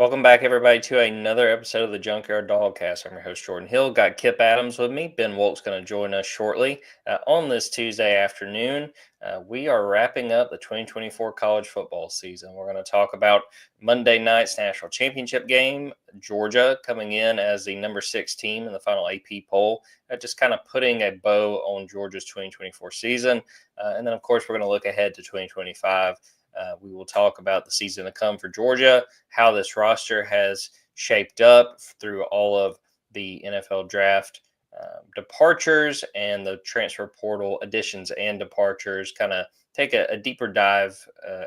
Welcome back, everybody, to another episode of the Junkyard Dawgcast. I'm your host, Jordan Hill. Got Kipp Adams with me. Ben Wolk's going to join us shortly. On this Tuesday afternoon, we are wrapping up the 2024 college football season. We're going to talk about Monday night's national championship game, Georgia coming in as the number 6 team in the final AP poll, just kind of putting a bow on Georgia's 2024 season. And then, of course, we're going to look ahead to 2025. We will talk about the season to come for Georgia, how this roster has shaped up through all of the NFL draft departures and the transfer portal additions and departures, kind of take a deeper dive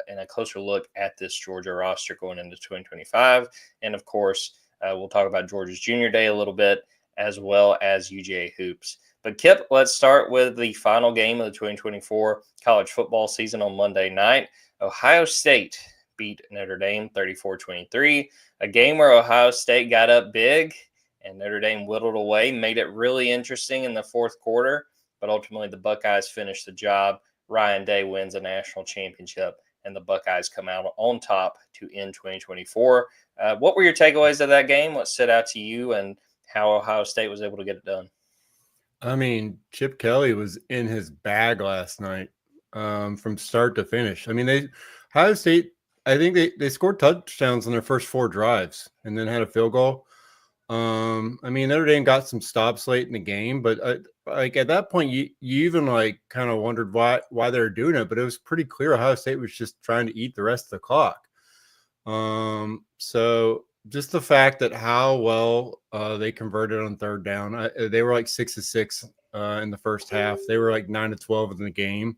and a closer look at this Georgia roster going into 2025. And of course, we'll talk about Georgia's Junior Day a little bit, as well as UGA hoops. But Kipp, let's start with the final game of the 2024 college football season on Monday night. Ohio State beat Notre Dame 34-23, a game where Ohio State got up big and Notre Dame whittled away, made it really interesting in the fourth quarter, but ultimately the Buckeyes finished the job. Ryan Day wins a national championship, and the Buckeyes come out on top to end 2024. What were your takeaways of that game? What stood out to you, and how Ohio State was able to get it done? I mean, Chip Kelly was in his bag last night from start to finish. I mean, Ohio State, I think they scored touchdowns on their first 4 drives and then had a field goal. I mean, Notre Dame got some stops late in the game, but like at that point, you even like kind of wondered why they were doing it. But it was pretty clear Ohio State was just trying to eat the rest of the clock. So just the fact that how well they converted on third down, they were like 6 of 6 in the first half. They were like 9 of 12 in the game.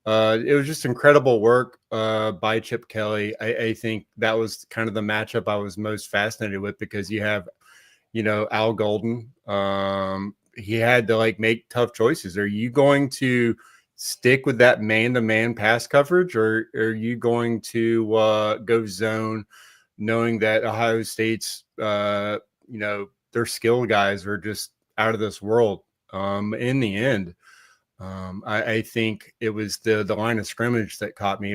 It was just incredible work by Chip Kelly. I think that was kind of the matchup I was most fascinated with, because you have, Al Golden. He had to like make tough choices. Are you going to stick with that man-to-man pass coverage, or are you going to go zone, knowing that Ohio State's, their skill guys are just out of this world in the end? I think it was the line of scrimmage that caught me,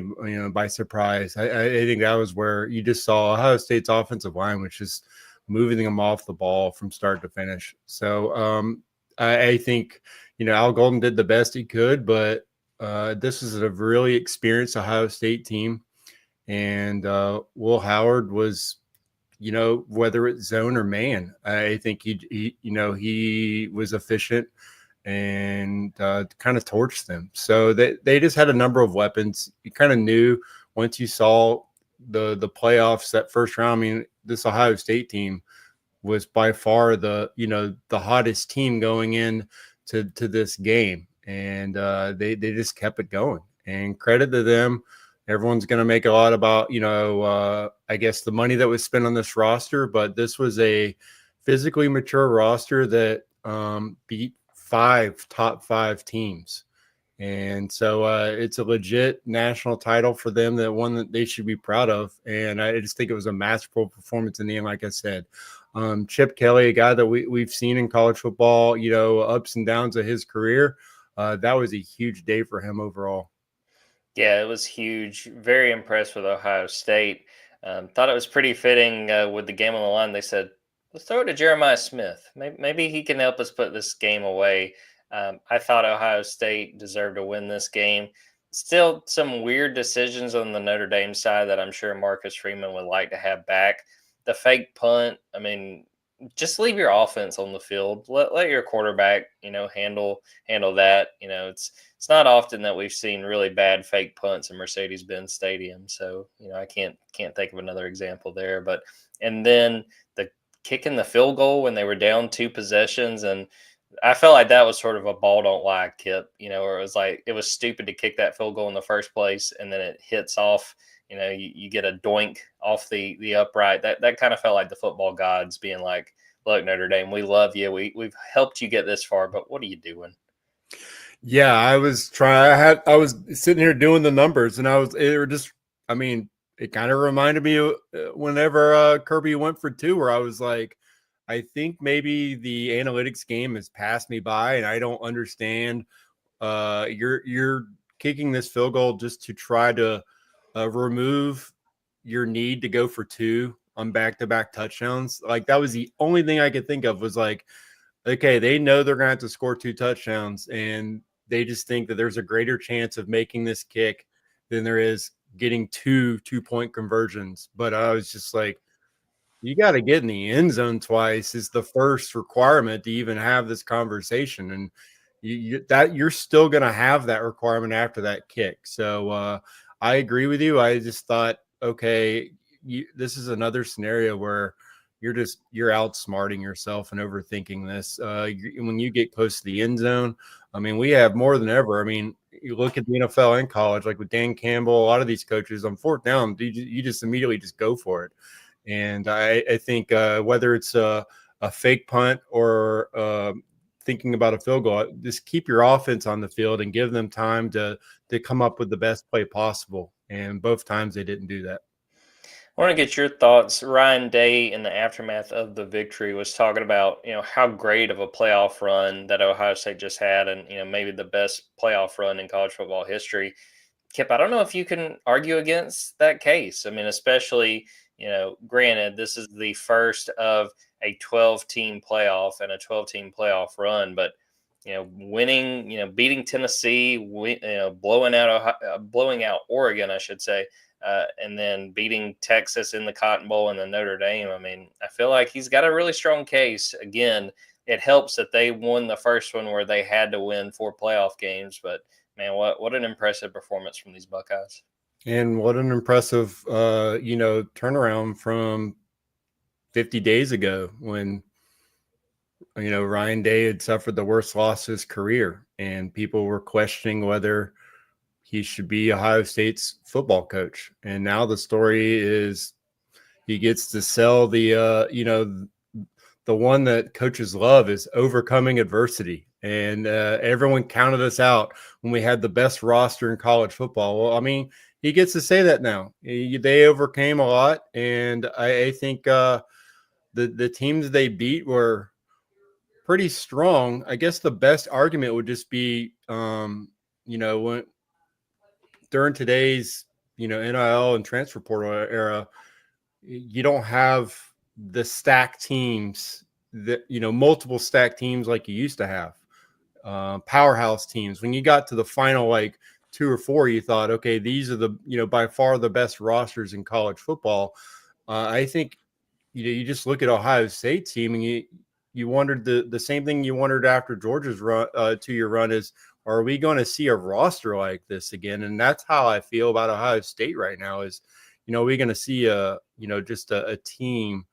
by surprise. I think that was where you just saw Ohio State's offensive line, which is moving them off the ball from start to finish. So I think, Al Golden did the best he could, but this is a really experienced Ohio State team. And Will Howard was, whether it's zone or man, I think he was efficient and kind of torched them. So they just had a number of weapons. You kind of knew once you saw the playoffs, that first round. I mean, this Ohio State team was by far the hottest team going in to this game, and they just kept it going. And credit to them. Everyone's going to make a lot about I guess the money that was spent on this roster, but this was a physically mature roster that beat 5 top 5 teams. And so it's a legit national title for them, that one that they should be proud of. And I just think it was a masterful performance in the end. Like I said, Chip Kelly, a guy that we've seen in college football, ups and downs of his career. That was a huge day for him overall. Yeah, it was huge. Very impressed with Ohio State. Thought it was pretty fitting with the game on the line. They said, let's throw it to Jeremiah Smith. Maybe he can help us put this game away. I thought Ohio State deserved to win this game. Still some weird decisions on the Notre Dame side that I'm sure Marcus Freeman would like to have back. The fake punt, I mean, just leave your offense on the field. Let your quarterback, handle that. It's not often that we've seen really bad fake punts in Mercedes-Benz Stadium. So, I can't think of another example there. But and then the kicking the field goal when they were down 2 possessions, and I felt like that was sort of a ball don't lie, Kip, where it was like it was stupid to kick that field goal in the first place, and then it hits off, you get a doink off the upright. That kind of felt like the football gods being like, look, Notre Dame, we love you. We've helped you get this far, but what are you doing? Yeah, I was sitting here doing the numbers, and it kind of reminded me of whenever Kirby went for 2, where I was like, I think maybe the analytics game has passed me by, and I don't understand. You're kicking this field goal just to try to remove your need to go for 2 on back-to-back touchdowns. Like, that was the only thing I could think of was like, okay, they know they're going to have to score 2 touchdowns, and they just think that there's a greater chance of making this kick than there is getting 2-point conversions. But I was just like, you got to get in the end zone twice is the first requirement to even have this conversation. And you're still going to have that requirement after that kick. So I agree with you. I just thought, okay, this is another scenario where you're outsmarting yourself and overthinking this. When you get close to the end zone, I mean, we have more than ever. I mean, you look at the NFL and college, like with Dan Campbell, a lot of these coaches on fourth down, you just immediately just go for it. And I think whether it's a fake punt or thinking about a field goal, just keep your offense on the field and give them time to come up with the best play possible. And both times they didn't do that. I want to get your thoughts. Ryan Day, in the aftermath of the victory, was talking about, how great of a playoff run that Ohio State just had, and maybe the best playoff run in college football history. Kipp, I don't know if you can argue against that case. I mean, especially, granted, this is the first of a 12-team playoff and a 12-team playoff run, but winning, beating Tennessee, blowing out Oregon, I should say, and then beating Texas in the Cotton Bowl and the Notre Dame. I mean, I feel like he's got a really strong case. Again, it helps that they won the first one where they had to win 4 playoff games, but man, what an impressive performance from these Buckeyes. And what an impressive, turnaround from 50 days ago when, Ryan Day had suffered the worst loss of his career, and people were questioning whether he should be Ohio State's football coach. And now the story is he gets to sell the one that coaches love is overcoming adversity. And everyone counted us out when we had the best roster in college football. Well, I mean, he gets to say that now. They overcame a lot, and I think the teams they beat were pretty strong. I guess the best argument would just be, when during today's, NIL and transfer portal era, you don't have the stacked teams that, multiple stacked teams like you used to have. Powerhouse teams. When you got to the final, like 2 or 4, you thought, okay, these are the, by far the best rosters in college football. I think, you just look at Ohio State team and you wondered the same thing you wondered after Georgia's run, 2-year run is, are we going to see a roster like this again? And that's how I feel about Ohio State right now is, we're going to see just a team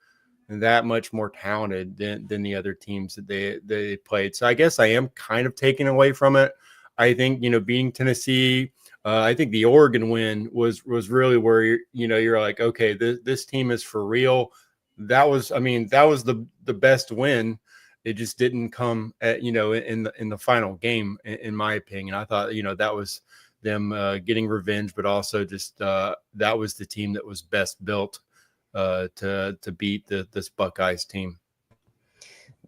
that much more talented than the other teams that they played. So I guess I am kind of taking away from it. I think, beating Tennessee, I think the Oregon win was really where, you're like, okay, this team is for real. That was the best win. It just didn't come at, in the final game, in my opinion. I thought, that was them getting revenge, but also just that was the team that was best built to beat this Buckeyes team.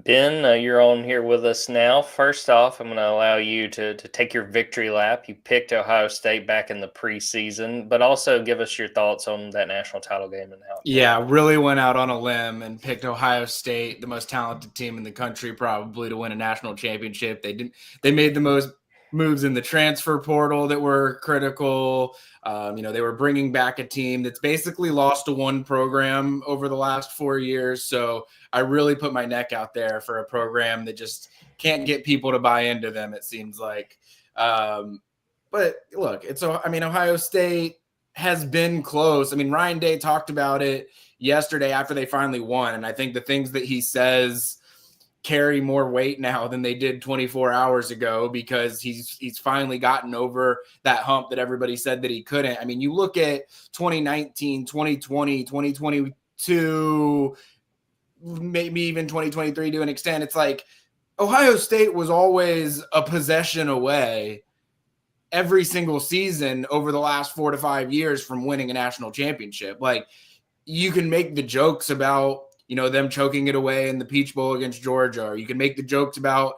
Ben, you're on here with us now. First off, I'm going to allow you to take your victory lap. You picked Ohio State back in the preseason, but also give us your thoughts on that national title game and how. Yeah, really went out on a limb and picked Ohio State, the most talented team in the country, probably to win a national championship. They made the most moves in the transfer portal that were critical. They were bringing back a team that's basically lost to one program over the last 4 years. So I really put my neck out there for a program that just can't get people to buy into them, it seems like. But look, Ohio State has been close. I mean, Ryan Day talked about it yesterday after they finally won. And I think the things that he says carry more weight now than they did 24 hours ago because he's finally gotten over that hump that everybody said that he couldn't. I mean, you look at 2019, 2020, 2022, maybe even 2023 to an extent. It's like Ohio State was always a possession away every single season over the last 4 to 5 years from winning a national championship. Like, you can make the jokes about, them choking it away in the Peach Bowl against Georgia, or you can make the jokes about,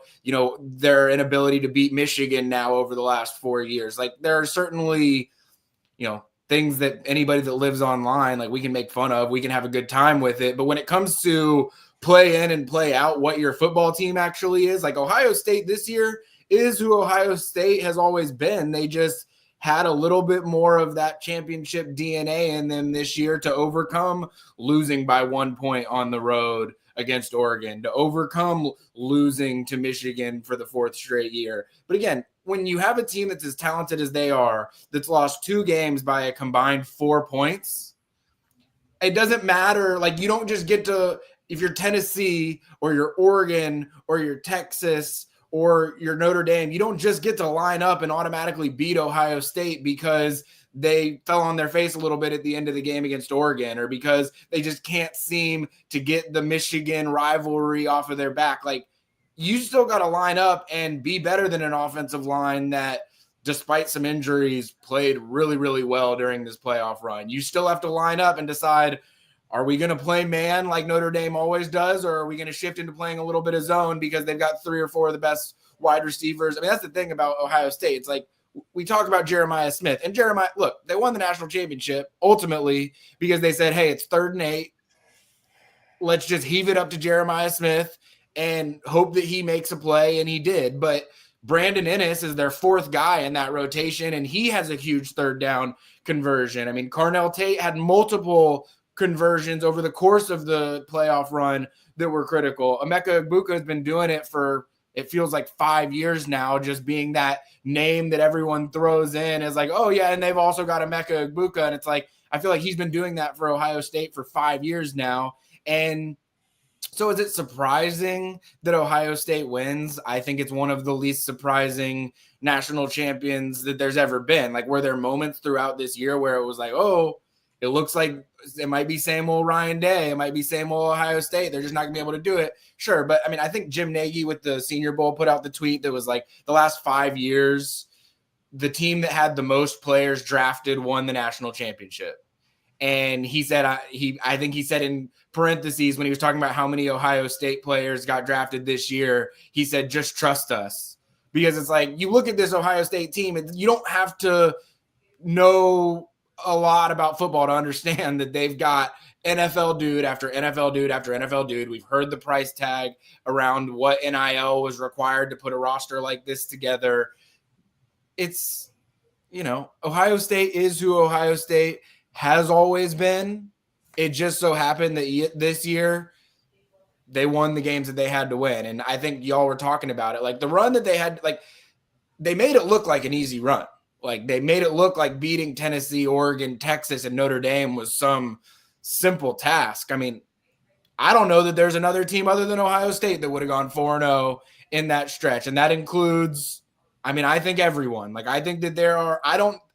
their inability to beat Michigan now over the last 4 years. Like, there are certainly, things that anybody that lives online, like we can make fun of, we can have a good time with it. But when it comes to play in and play out what your football team actually is, like Ohio State this year is who Ohio State has always been. They just had a little bit more of that championship DNA in them this year to overcome losing by 1 point on the road against Oregon, to overcome losing to Michigan for the 4th straight year. But again, when you have a team that's as talented as they are, that's lost 2 games by a combined 4 points, it doesn't matter. Like, you don't just get to, if you're Tennessee or you're Oregon or you're Texas or you're Notre Dame, you don't just get to line up and automatically beat Ohio State because they fell on their face a little bit at the end of the game against Oregon, or because they just can't seem to get the Michigan rivalry off of their back. Like, you still got to line up and be better than an offensive line that, despite some injuries, played really, really well during this playoff run. You still have to line up and decide, are we going to play man like Notre Dame always does, or are we going to shift into playing a little bit of zone because they've got 3 or 4 of the best wide receivers? I mean, that's the thing about Ohio State. It's like, we talked about Jeremiah Smith. And Jeremiah, look, they won the national championship ultimately because they said, hey, it's 3rd and 8. Let's just heave it up to Jeremiah Smith and hope that he makes a play, and he did. But Brandon Ennis is their 4th guy in that rotation, and he has a huge 3rd down conversion. I mean, Carnell Tate had multiple conversions over the course of the playoff run that were critical. Emeka Egbuka has been doing it for, it feels like 5 years now, just being that name that everyone throws in is like, oh yeah, and they've also got Emeka Egbuka, and it's like, I feel like he's been doing that for Ohio State for 5 years now. And so is it surprising that Ohio State wins? I think it's one of the least surprising national champions that there's ever been. Like, were there moments throughout this year where it was like, oh, it looks like it might be same old Ryan Day, it might be same old Ohio State, they're just not gonna be able to do it? Sure. But I mean, I think Jim Nagy with the Senior Bowl put out the tweet that was like, the last 5 years, the team that had the most players drafted won the national championship. And he said, I think he said in parentheses, when he was talking about how many Ohio State players got drafted this year, he said, just trust us. Because it's like, you look at this Ohio State team, and you don't have to know a lot about football to understand that they've got NFL dude after NFL dude after NFL dude. We've heard the price tag around what NIL was required to put a roster like this together. It's, you know, Ohio State is who Ohio State has always been. It just so happened that this year they won the games that they had to win. And I think y'all were talking about it. Like, the run that they had, like, they made it look like an easy run. Like, they made it look like beating Tennessee, Oregon, Texas, and Notre Dame was some simple task. I mean, I don't know that there's another team other than Ohio State that would have gone 4-0 in that stretch. And that includes, I mean, I think everyone. Like, I think that there are,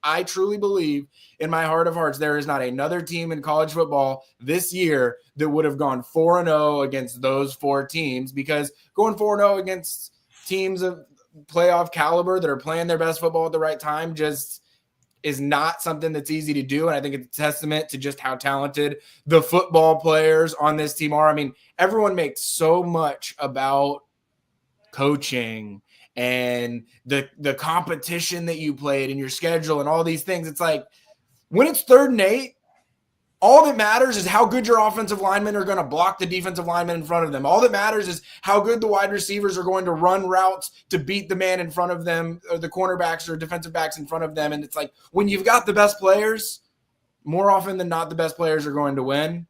I truly believe in my heart of hearts, there is not another team in college football this year that would have gone 4-0 against those 4 teams, because going 4-0 against teams of playoff caliber that are playing their best football at the right time just is not something that's easy to do. And I think it's a testament to just how talented the football players on this team are. I mean, everyone makes so much about coaching and the competition that you played and your schedule and all these things. It's like, when it's 3rd and 8, all that matters is how good your offensive linemen are going to block the defensive linemen in front of them. All that matters is how good the wide receivers are going to run routes to beat the man in front of them, or the cornerbacks or defensive backs in front of them. And it's like, when you've got the best players, more often than not, the best players are going to win.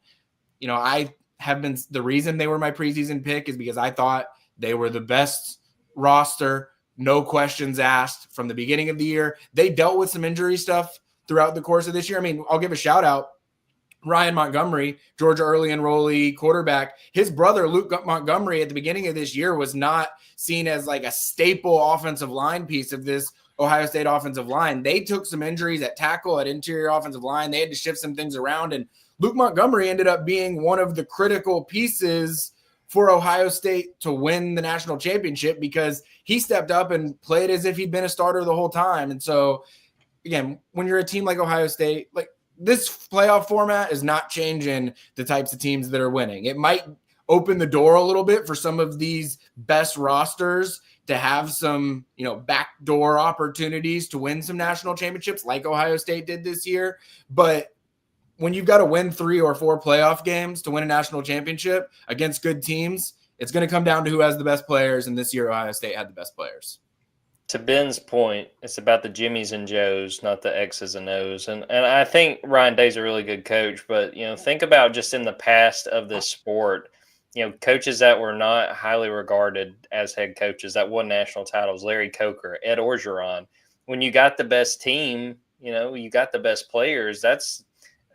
You know, I have been, the reason they were my preseason pick is because I thought they were the best roster, no questions asked, from the beginning of the year. They dealt with some injury stuff throughout the course of this year. I mean, I'll give a shout out. Ryan Montgomery, Georgia early enrollee quarterback, his brother Luke Montgomery at the beginning of this year was not seen as like a staple offensive line piece of this Ohio State offensive line. They took some injuries at tackle, at interior offensive line. They had to shift some things around, and Luke Montgomery ended up being one of the critical pieces for Ohio State to win the national championship, because he stepped up and played as if he'd been a starter the whole time. And so, again, when you're a team like Ohio State, like, this playoff format is not changing the types of teams that are winning. It might open the door a little bit for some of these best rosters to have some, backdoor opportunities to win some national championships like Ohio State did this year. But when you've got to win 3 or 4 playoff games to win a national championship against good teams, it's going to come down to who has the best players. And this year, Ohio State had the best players. To Ben's point, it's about the Jimmies and Joes, not the X's and O's. And I think Ryan Day's a really good coach, but, think about just in the past of this sport, coaches that were not highly regarded as head coaches that won national titles, Larry Coker, Ed Orgeron. When you got the best team, you got the best players, that's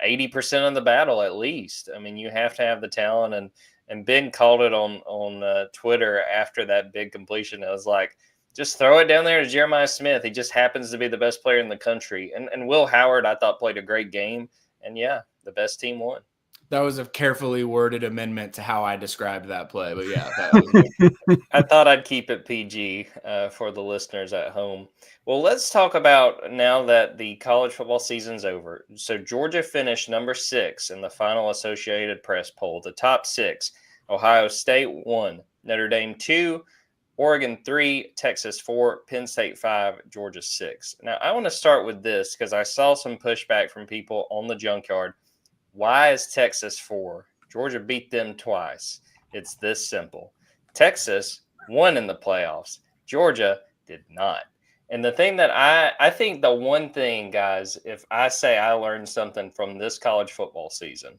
80% of the battle at least. I mean, you have to have the talent. And Ben called it on Twitter after that big completion. I was like, just throw it down there to Jeremiah Smith. He just happens to be the best player in the country. And Will Howard, I thought, played a great game. And, yeah, the best team won. That was a carefully worded amendment to how I described that play. But, yeah, that was I thought I'd keep it PG for the listeners at home. Well, let's talk about now that the college football season's over. So Georgia finished number 6 in the final Associated Press poll. The top 6, Ohio State 1, Notre Dame 2, Oregon 3, Texas 4, Penn State 5, Georgia 6. Now, I want to start with this because I saw some pushback from people on the Junkyard. Why is Texas 4? Georgia beat them twice. It's this simple. Texas won in the playoffs. Georgia did not. And the thing that I think the one thing, guys, if I say I learned something from this college football season,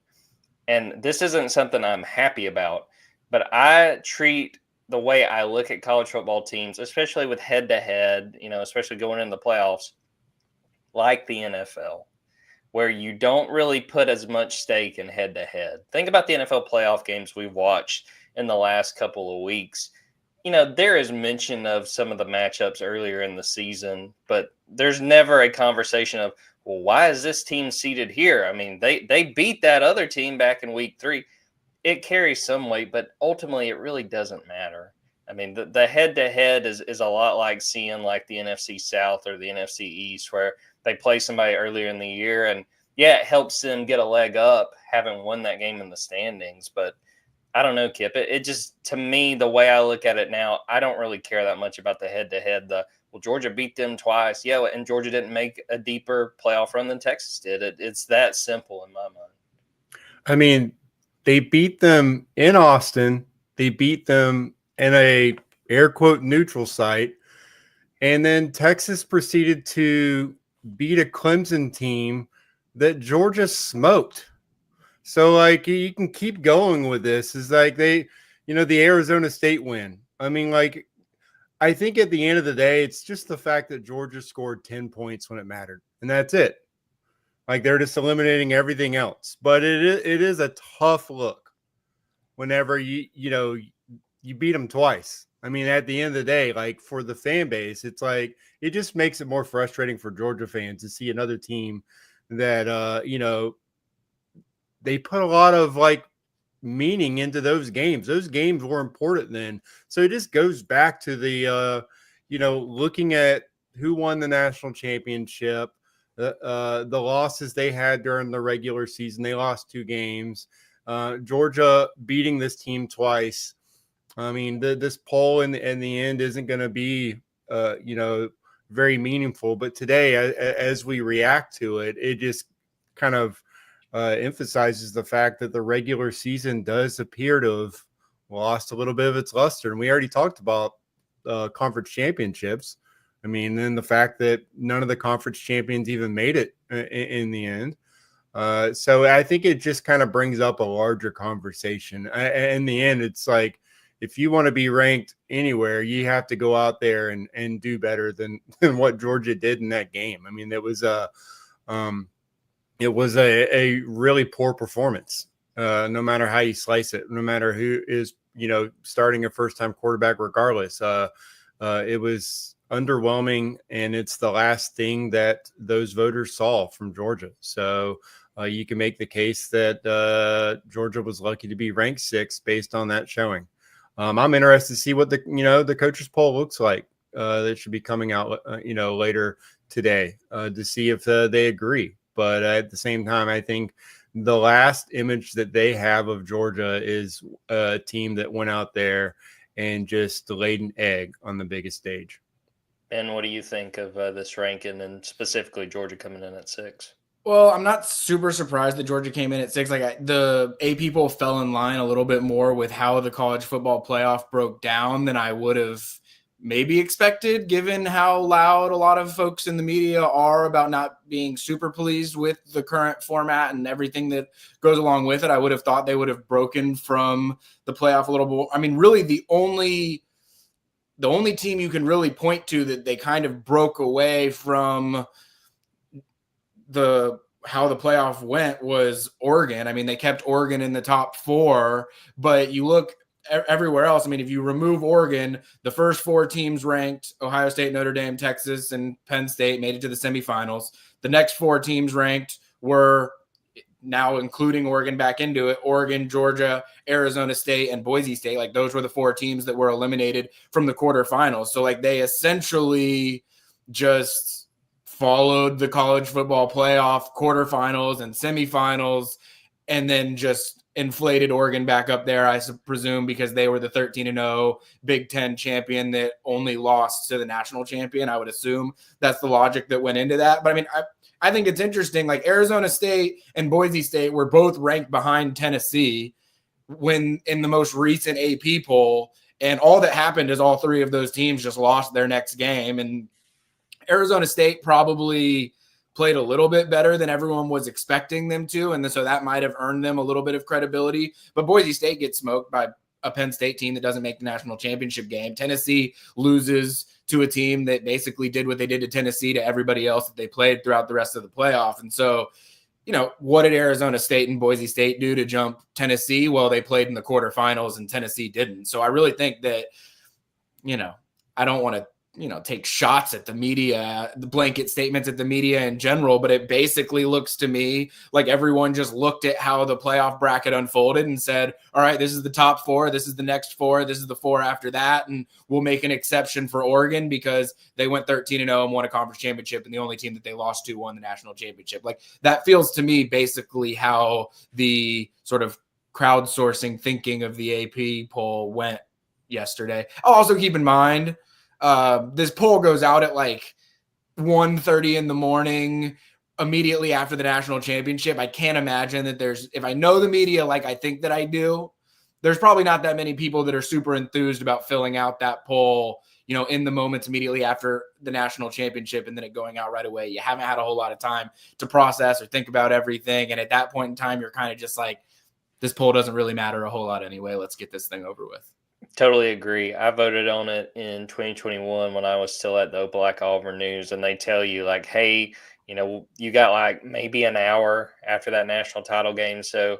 and this isn't something I'm happy about, but I treat the way I look at college football teams, especially with head-to-head, especially going into the playoffs, like the NFL, where you don't really put as much stake in head-to-head. Think about the NFL playoff games we've watched in the last couple of weeks. There is mention of some of the matchups earlier in the season, but there's never a conversation of, well, why is this team seated here? I mean, they beat that other team back in week 3. It carries some weight, but ultimately it really doesn't matter. I mean, the head-to-head is a lot like seeing like the NFC South or the NFC East, where they play somebody earlier in the year, and yeah, it helps them get a leg up having won that game in the standings. But I don't know, Kipp. It just, to me, the way I look at it now, I don't really care that much about the head-to-head. Well, Georgia beat them twice. Yeah, and Georgia didn't make a deeper playoff run than Texas did. It's that simple in my mind. I mean, they beat them in Austin. They beat them in a air quote neutral site. And then Texas proceeded to beat a Clemson team that Georgia smoked. So, like, you can keep going with this. Is like the Arizona State win. I mean, like, I think at the end of the day, it's just the fact that Georgia scored 10 points when it mattered. And that's it. Like, they're just eliminating everything else. But it is a tough look whenever you beat them twice. I mean, at the end of the day, like, for the fan base, it's like it just makes it more frustrating for Georgia fans to see another team that they put a lot of like meaning into those games. Those games were important then. So it just goes back to the looking at who won the national championship. The losses they had during the regular season. They lost 2 games. Georgia beating this team twice. I mean, this poll in the end isn't going to be, very meaningful. But today, as we react to it, it just kind of emphasizes the fact that the regular season does appear to have lost a little bit of its luster. And we already talked about conference championships. I mean, then the fact that none of the conference champions even made it in the end. So I think it just kind of brings up a larger conversation. In the end, it's like, if you want to be ranked anywhere, you have to go out there and do better than what Georgia did in that game. I mean, it was a really poor performance, no matter how you slice it, no matter who is, starting a first-time quarterback regardless. It was underwhelming, and it's the last thing that those voters saw from Georgia. So you can make the case that Georgia was lucky to be ranked 6th based on that showing. I'm interested to see what the coaches poll looks like. That should be coming out, later today to see if they agree. But at the same time, I think the last image that they have of Georgia is a team that went out there and just laid an egg on the biggest stage. Ben, what do you think of this ranking, and specifically Georgia coming in at 6? Well, I'm not super surprised that Georgia came in at 6. The AP poll fell in line a little bit more with how the college football playoff broke down than I would have maybe expected, given how loud a lot of folks in the media are about not being super pleased with the current format and everything that goes along with it. I would have thought they would have broken from the playoff a little bit. I mean, really the only team you can really point to that they kind of broke away from how the playoff went was Oregon. I mean, they kept Oregon in the top 4, but you look everywhere else. I mean, if you remove Oregon, the first 4 teams ranked, Ohio State, Notre Dame, Texas, and Penn State, made it to the semifinals. The next 4 teams ranked were, now including Oregon back into it, Oregon, Georgia, Arizona State, and Boise State. Like, those were the 4 teams that were eliminated from the quarterfinals. So like, they essentially just followed the college football playoff quarterfinals and semifinals, and then just inflated Oregon back up there, I presume, because they were the 13-0 Big Ten champion that only lost to the national champion. I would assume that's the logic that went into that. But I mean, I think it's interesting. Like, Arizona State and Boise State were both ranked behind Tennessee when in the most recent AP poll, and all that happened is all 3 of those teams just lost their next game. And Arizona State probably played a little bit better than everyone was expecting them to, and so that might have earned them a little bit of credibility. But Boise State gets smoked by a Penn State team that doesn't make the national championship game. Tennessee loses to a team that basically did what they did to Tennessee to everybody else that they played throughout the rest of the playoff. And so, what did Arizona State and Boise State do to jump Tennessee? Well, they played in the quarterfinals and Tennessee didn't. So I really think that, I don't want to take shots at the media, the blanket statements at the media in general, but it basically looks to me like everyone just looked at how the playoff bracket unfolded and said, all right, this is the top 4, this is the next 4, this is the 4 after that, and we'll make an exception for Oregon because they went 13-0 and won a conference championship, and the only team that they lost to won the national championship. Like, that feels to me basically how the sort of crowdsourcing thinking of the AP poll went yesterday. I'll also keep in mind, this poll goes out at like 1:30 in the morning, immediately after the national championship. I can't imagine that if I know the media like I think that I do, there's probably not that many people that are super enthused about filling out that poll, in the moments immediately after the national championship and then it going out right away. You haven't had a whole lot of time to process or think about everything. And at that point in time, you're kind of just like, this poll doesn't really matter a whole lot anyway. Let's get this thing over with. Totally agree. I voted on it in 2021 when I was still at the Black Auburn News, and they tell you like, hey, you got like maybe an hour after that national title game. So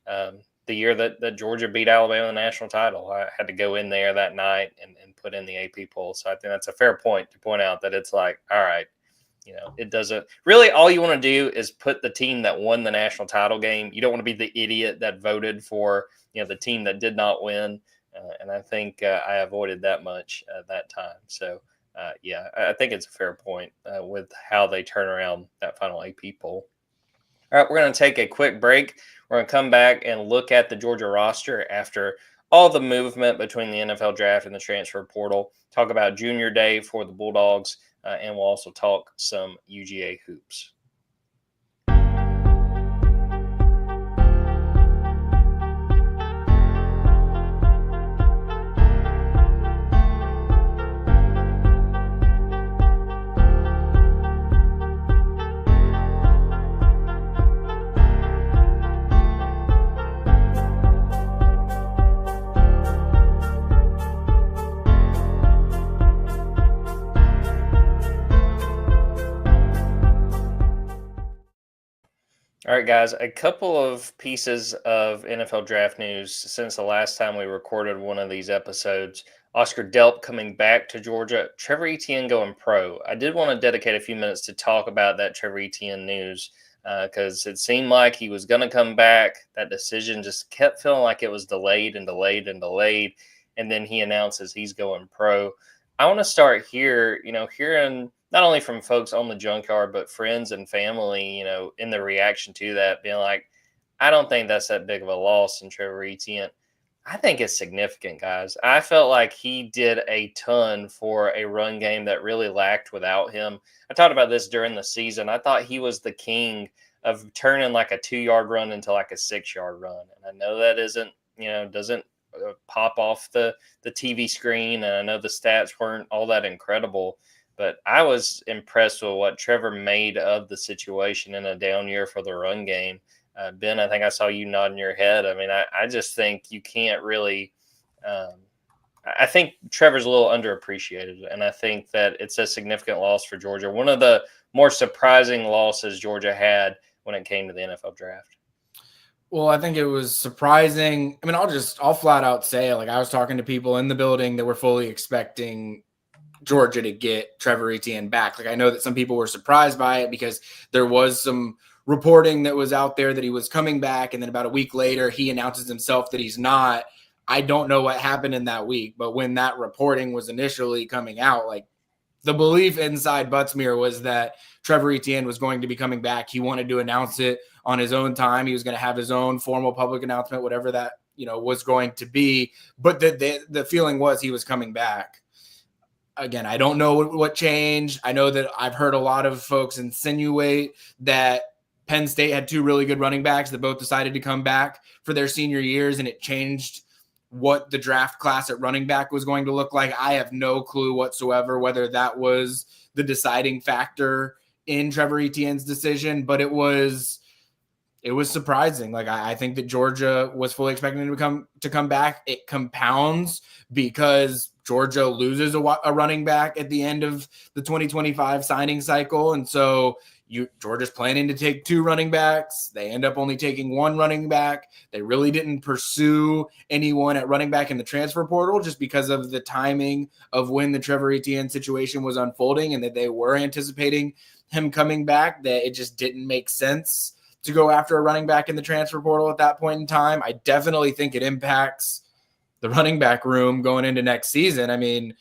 the year that Georgia beat Alabama in the national title, I had to go in there that night and put in the AP poll. So I think that's a fair point to point out that it's like, all right, it doesn't really, all you want to do is put the team that won the national title game. You don't want to be the idiot that voted for, the team that did not win. And I think I avoided that much that time. So, I think it's a fair point with how they turn around that final AP poll. All right, we're going to take a quick break. We're going to come back and look at the Georgia roster after all the movement between the NFL draft and the transfer portal, talk about junior day for the Bulldogs, and we'll also talk some UGA hoops. All right, guys, a couple of pieces of NFL draft news since the last time we recorded one of these episodes. Oscar Delp coming back to Georgia, Trevor Etienne going pro. I did want to dedicate a few minutes to talk about that Trevor Etienne news because it seemed like he was going to come back. That decision just kept feeling like it was delayed and delayed and delayed. And then he announces he's going pro. I want to start here, hearing not only from folks on the Junkyard, but friends and family, in the reaction to that, being like, I don't think that's that big of a loss in Trevor Etienne. I think it's significant, guys. I felt like he did a ton for a run game that really lacked without him. I talked about this during the season. I thought he was the king of turning like a 2-yard run into like a 6-yard run. And I know that doesn't pop off the TV screen. And I know the stats weren't all that incredible, but I was impressed with what Trevor made of the situation in a down year for the run game. Ben, I think I saw you nodding your head. I mean, I just think you can't really I think Trevor's a little underappreciated, and I think that it's a significant loss for Georgia. One of the more surprising losses Georgia had when it came to the NFL draft. Well, I think it was surprising. I mean, I'll flat out say, like, I was talking to people in the building that were fully expecting Georgia to get Trevor Etienne back. Like, I know that some people were surprised by it because there was some reporting that was out there that he was coming back, and then about a week later he announces himself that he's not. I don't know what happened in that week, but when that reporting was initially coming out, like, the belief inside Buttsmeer was that Trevor Etienne was going to be coming back. He wanted to announce it on his own time. He was going to have his own formal public announcement, whatever that was going to be. But the feeling was he was coming back. Again, I don't know what changed. I know that I've heard a lot of folks insinuate that Penn State had 2 really good running backs that both decided to come back for their senior years, and it changed what the draft class at running back was going to look like. I have no clue whatsoever whether that was the deciding factor in Trevor Etienne's decision, but it was surprising. Like, I think that Georgia was fully expecting him to come back. It compounds because Georgia loses a running back at the end of the 2025 signing cycle. And so Georgia's planning to take 2 running backs. They end up only taking 1 running back. They really didn't pursue anyone at running back in the transfer portal just because of the timing of when the Trevor Etienne situation was unfolding and that they were anticipating him coming back, that it just didn't make sense to go after a running back in the transfer portal at that point in time. I definitely think it impacts the running back room going into next season. I mean,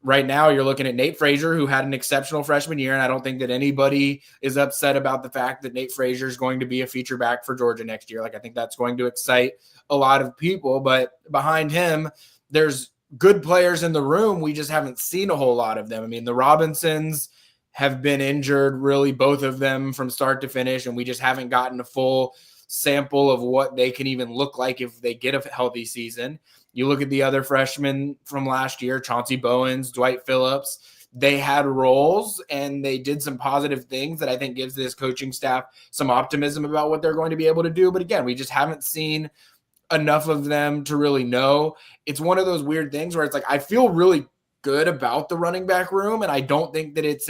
right now you're looking at Nate Frazier, who had an exceptional freshman year, and I don't think that anybody is upset about the fact that Nate Frazier is going to be a feature back for Georgia next year. Like, I think that's going to excite a lot of people, but behind him, there's good players in the room. We just haven't seen a whole lot of them. I mean, the Robinsons have been injured, really, both of them from start to finish, and we just haven't gotten a full sample of what they can even look like if they get a healthy season. You look at the other freshmen from last year, Chauncey Bowens, Dwight Phillips, they had roles and they did some positive things that I think gives this coaching staff some optimism about what they're going to be able to do. But again, we just haven't seen enough of them to really know. It's one of those weird things where it's like, I feel really good about the running back room, and I don't think that it's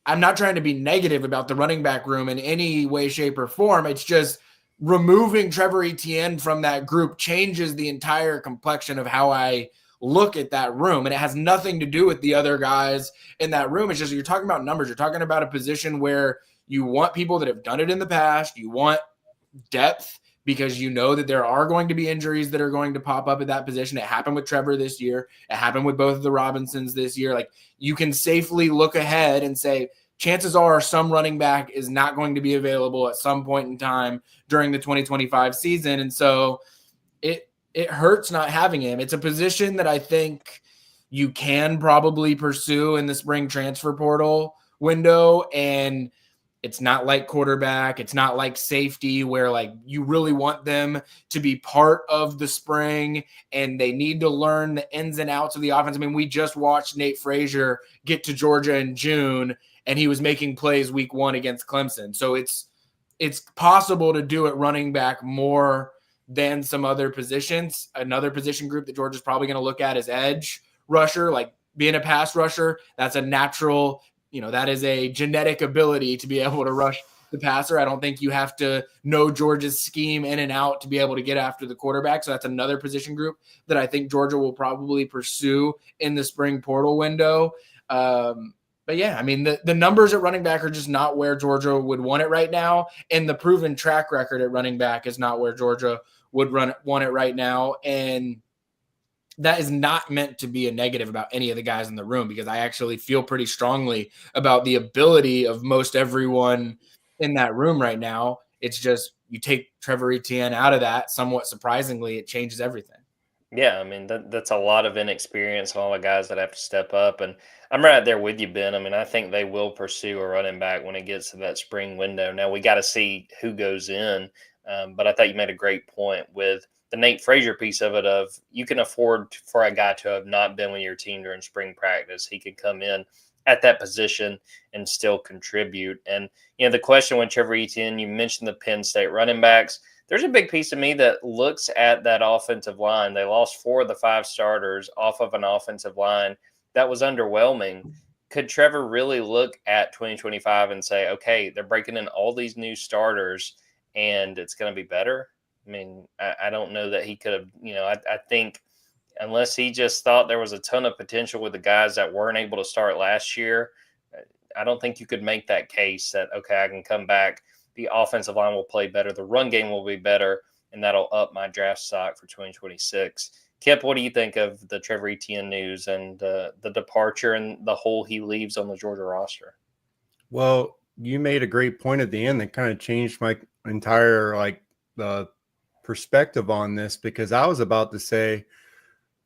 I'm not trying to be negative about the running back room in any way, shape, or form. It's just removing Trevor Etienne from that group changes the entire complexion of how I look at that room. And it has nothing to do with the other guys in that room. It's just, you're talking about numbers. You're talking about a position where you want people that have done it in the past. You want depth because you know that there are going to be injuries that are going to pop up at that position. It happened with Trevor this year. It happened with both of the Robinsons this year. Like, you can safely look ahead and say, chances are some running back is not going to be available at some point in time during the 2025 season. And so it hurts not having him. It's a position that I think you can probably pursue in the spring transfer portal window. And it's not like quarterback. It's not like safety where, like, you really want them to be part of the spring and they need to learn the ins and outs of the offense. I mean, we just watched Nate Frazier get to Georgia in June and he was making plays week 1 against Clemson. So it's possible to do at running back more than some other positions. Another position group that Georgia's probably going to look at is edge rusher, like being a pass rusher. That's a natural, that is a genetic ability to be able to rush the passer. I don't think you have to know Georgia's scheme in and out to be able to get after the quarterback. So that's another position group that I think Georgia will probably pursue in the spring portal window. But yeah, I mean, the numbers at running back are just not where Georgia would want it right now. And the proven track record at running back is not where Georgia would want it right now. And that is not meant to be a negative about any of the guys in the room, because I actually feel pretty strongly about the ability of most everyone in that room right now. It's just you take Trevor Etienne out of that, somewhat surprisingly, it changes everything. Yeah, I mean that's a lot of inexperience and all the guys that have to step up. And I'm right there with you, Ben. I mean, I think they will pursue a running back when it gets to that spring window. Now we got to see who goes in, but I thought you made a great point with the Nate Frazier piece of it. Of you can afford for a guy to have not been with your team during spring practice. He could come in at that position and still contribute. And the question with Trevor Etienne, you mentioned the Penn State running backs. There's a big piece of me that looks at that offensive line. They lost 4 of the 5 starters off of an offensive line that was underwhelming. Could Trevor really look at 2025 and say, okay, they're breaking in all these new starters and it's going to be better? I mean, I don't know that he could have, I think unless he just thought there was a ton of potential with the guys that weren't able to start last year, I don't think you could make that case that, okay, I can come back. The offensive line will play better. The run game will be better, and that'll up my draft stock for 2026. Kipp, what do you think of the Trevor Etienne news and the departure and the hole he leaves on the Georgia roster? Well, you made a great point at the end that kind of changed my entire perspective on this, because I was about to say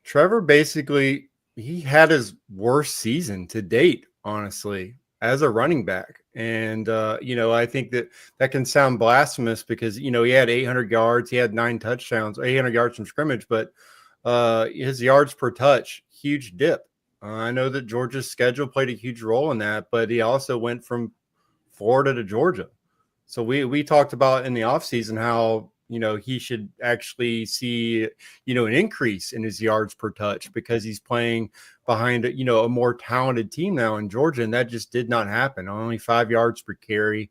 Trevor basically he had his worst season to date, honestly, as a running back. And, I think that can sound blasphemous because, he had 800 yards, he had 9 touchdowns, 800 yards from scrimmage, but his yards per touch, huge dip. I know that Georgia's schedule played a huge role in that, but he also went from Florida to Georgia. So we talked about in the offseason how, he should actually see, an increase in his yards per touch because he's playing behind, a more talented team now in Georgia. And that just did not happen. Only 5 yards per carry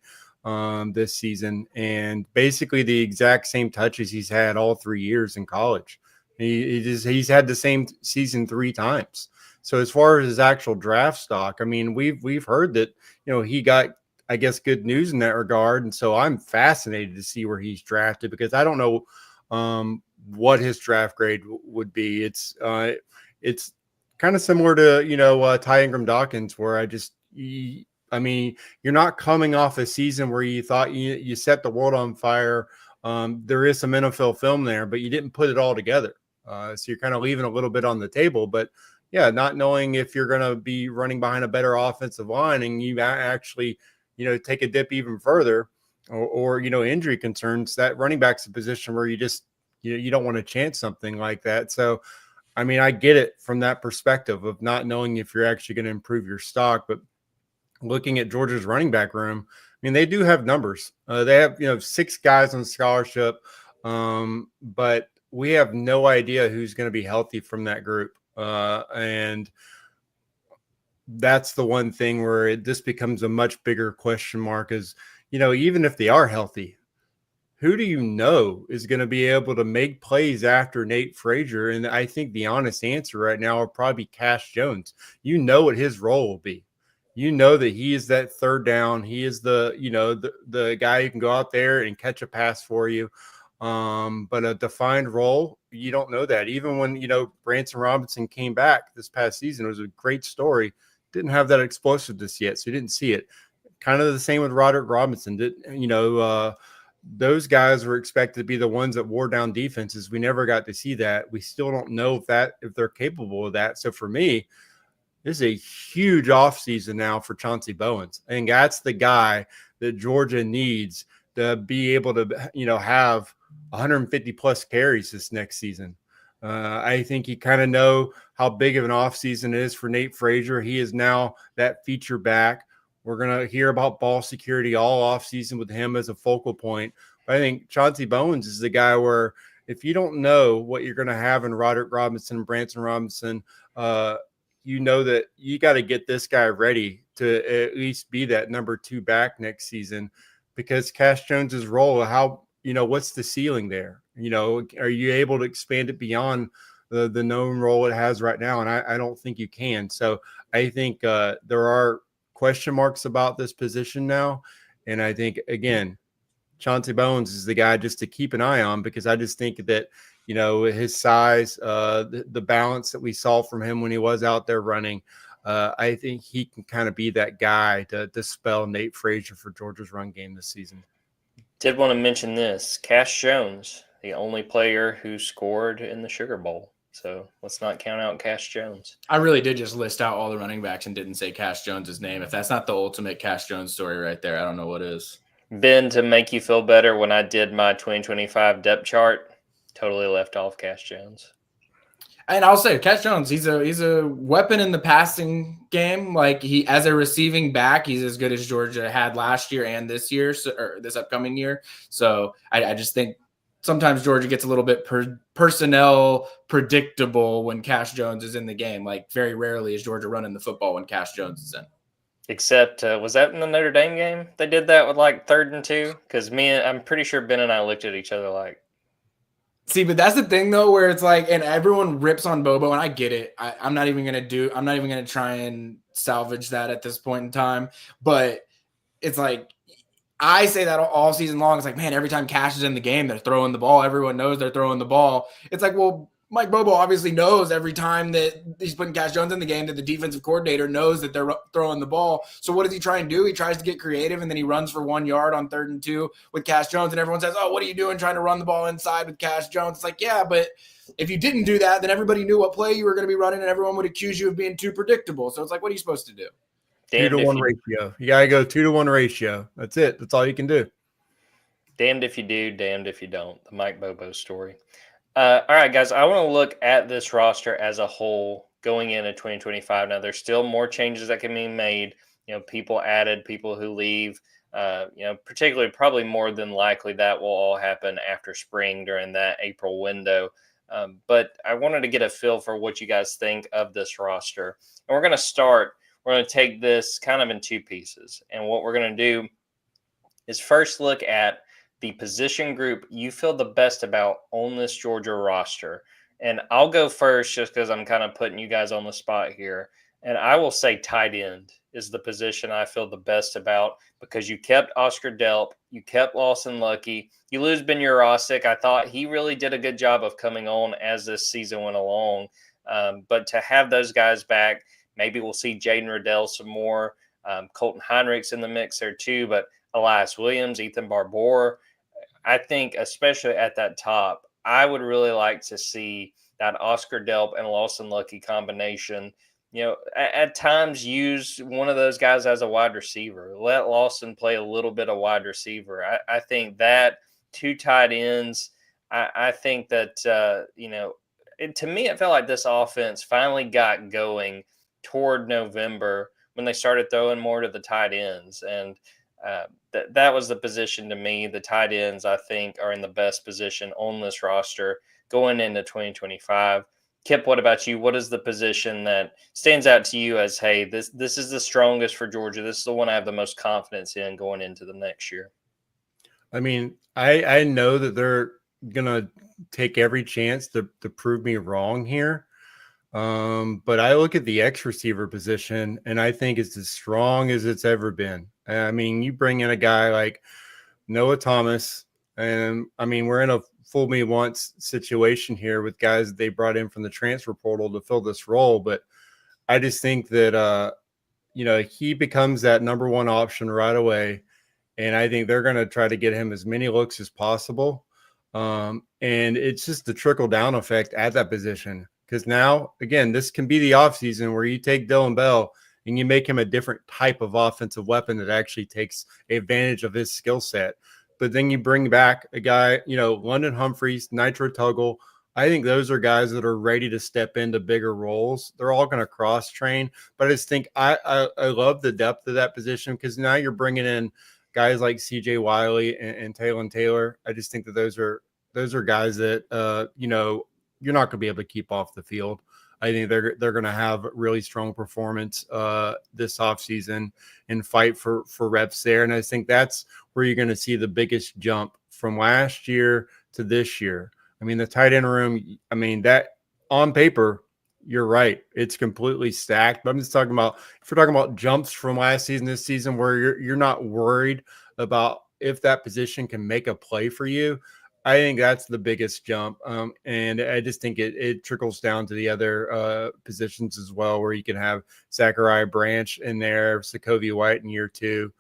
this season. And basically the exact same touches he's had all 3 years in college. He's had the same season 3 times. So as far as his actual draft stock, I mean, we've heard that, he got, I guess, good news in that regard. And so I'm fascinated to see where he's drafted because I don't know what his draft grade would be. It's kind of similar to, Ty Ingram Dawkins, where you're not coming off a season where you thought you set the world on fire. There is some NFL film there, but you didn't put it all together. So you're kind of leaving a little bit on the table, but yeah, not knowing if you're going to be running behind a better offensive line and you actually, take a dip even further or injury concerns, that running back's a position where you just, you don't want to chance something like that. So, I mean, I get it from that perspective of not knowing if you're actually going to improve your stock, but looking at Georgia's running back room, I mean, they do have numbers. They have, 6 guys on scholarship, but we have no idea who's going to be healthy from that group. And that's the one thing where this becomes a much bigger question mark is, even if they are healthy, who do you know is going to be able to make plays after Nate Frazier? And I think the honest answer right now will probably be Cash Jones. You know what his role will be. You know that he is that third down. He is the guy who can go out there and catch a pass for you. But a defined role, you don't know that. Even when, Branson Robinson came back this past season, it was a great story. Didn't have that explosiveness yet, so you didn't see it. Kind of the same with Roderick Robinson. Those guys were expected to be the ones that wore down defenses. We never got to see that. We still don't know if they're capable of that. So for me, this is a huge offseason now for Chauncey Bowens. I think that's the guy that Georgia needs to be able to, have 150 plus carries this next season. I think you kind of know how big of an offseason it is for Nate Frazier. He is now that feature back. We're going to hear about ball security all offseason with him as a focal point. But I think Chauncey Bowens is the guy where if you don't know what you're going to have in Roderick Robinson and Branson Robinson, you know that you got to get this guy ready to at least be that number 2 back next season because Cash Jones's role, what's the ceiling there? Are you able to expand it beyond the known role it has right now? And I don't think you can. So I think there are question marks about this position now. And I think, again, Chauncey Bowens is the guy just to keep an eye on because I just think that, his size, the balance that we saw from him when he was out there running, I think he can kind of be that guy to dispel Nate Frazier for Georgia's run game this season. Did want to mention this. Cash Jones, the only player who scored in the Sugar Bowl. So let's not count out Cash Jones. I really did just list out all the running backs and didn't say Cash Jones' name. If that's not the ultimate Cash Jones story right there, I don't know what is. Ben, to make you feel better, when I did my 2025 depth chart, totally left off Cash Jones. And I'll say Cash Jones, he's a weapon in the passing game. Like he, as a receiving back, he's as good as Georgia had last year and this year, or this upcoming year. So I just think sometimes Georgia gets a little bit personnel predictable when Cash Jones is in the game. Like very rarely is Georgia running the football when Cash Jones is in. Except, was that in the Notre Dame game? They did that with like 3rd and 2? Because I'm pretty sure Ben and I looked at each other like. See, but that's the thing though, where it's like, and everyone rips on Bobo, and I get it. I'm not even gonna try and salvage that at this point in time. But it's like I say that all season long. It's like, man, every time Cash is in the game, they're throwing the ball. Everyone knows they're throwing the ball. It's like, well, Mike Bobo obviously knows every time that he's putting Cash Jones in the game that the defensive coordinator knows that they're throwing the ball. So what does he try and do? He tries to get creative, and then he runs for 1 yard on 3rd and 2 with Cash Jones, and everyone says, oh, what are you doing trying to run the ball inside with Cash Jones? It's like, yeah, but if you didn't do that, then everybody knew what play you were going to be running, and everyone would accuse you of being too predictable. So it's like, what are you supposed to do? 2-to-1 ratio. You got to go 2-to-1 ratio. That's it. That's all you can do. Damned if you do, damned if you don't. The Mike Bobo story. All right, guys, I want to look at this roster as a whole going into 2025. Now, there's still more changes that can be made. You know, people added, people who leave, particularly probably more than likely that will all happen after spring during that April window. But I wanted to get a feel for what you guys think of this roster. And we're going to take this kind of in 2 pieces. And what we're going to do is first look at the position group you feel the best about on this Georgia roster. And I'll go first just because I'm kind of putting you guys on the spot here. And I will say tight end is the position I feel the best about because you kept Oscar Delp, you kept Lawson Lucky, you lose Ben Urosic. I thought he really did a good job of coming on as this season went along. But to have those guys back, maybe we'll see Jaden Riddell some more. Colton Heinrich's in the mix there too, but Elias Williams, Ethan Barbour. I think especially at that top, I would really like to see that Oscar Delp and Lawson Lucky combination, at times use one of those guys as a wide receiver. Let Lawson play a little bit of wide receiver. I think that 2 tight ends, I think that, to me, it felt like this offense finally got going toward November when they started throwing more to the tight ends. And that was the position to me. The tight ends, I think, are in the best position on this roster going into 2025. Kipp, what about you? What is the position that stands out to you as, hey, this is the strongest for Georgia? This is the one I have the most confidence in going into the next year. I mean, I know that they're going to take every chance to prove me wrong here. But I look at the X receiver position and I think it's as strong as it's ever been. I mean, you bring in a guy like Noah Thomas, and I mean, we're in a fool me once situation here with guys that they brought in from the transfer portal to fill this role. But I just think that, he becomes that number 1 option right away. And I think they're going to try to get him as many looks as possible. And it's just the trickle down effect at that position. Because now, again, this can be the offseason where you take Dylan Bell and you make him a different type of offensive weapon that actually takes advantage of his skill set. But then you bring back a guy, London Humphreys, Nitro Tuggle. I think those are guys that are ready to step into bigger roles. They're all going to cross-train. But I just think I love the depth of that position because now you're bringing in guys like C.J. Wiley and Taylon Taylor. I just think that those are guys that, you're not going to be able to keep off the field. I think they're going to have really strong performance this offseason and fight for reps there. And I think that's where you're going to see the biggest jump from last year to this year. I mean, the tight end room, that on paper, you're right. It's completely stacked. But I'm just talking about, if we're talking about jumps from last season, this season, where you're not worried about if that position can make a play for you. I think that's the biggest jump. And I just think it trickles down to the other positions as well, where you can have Zachariah Branch in there, Sokovia White in year 2.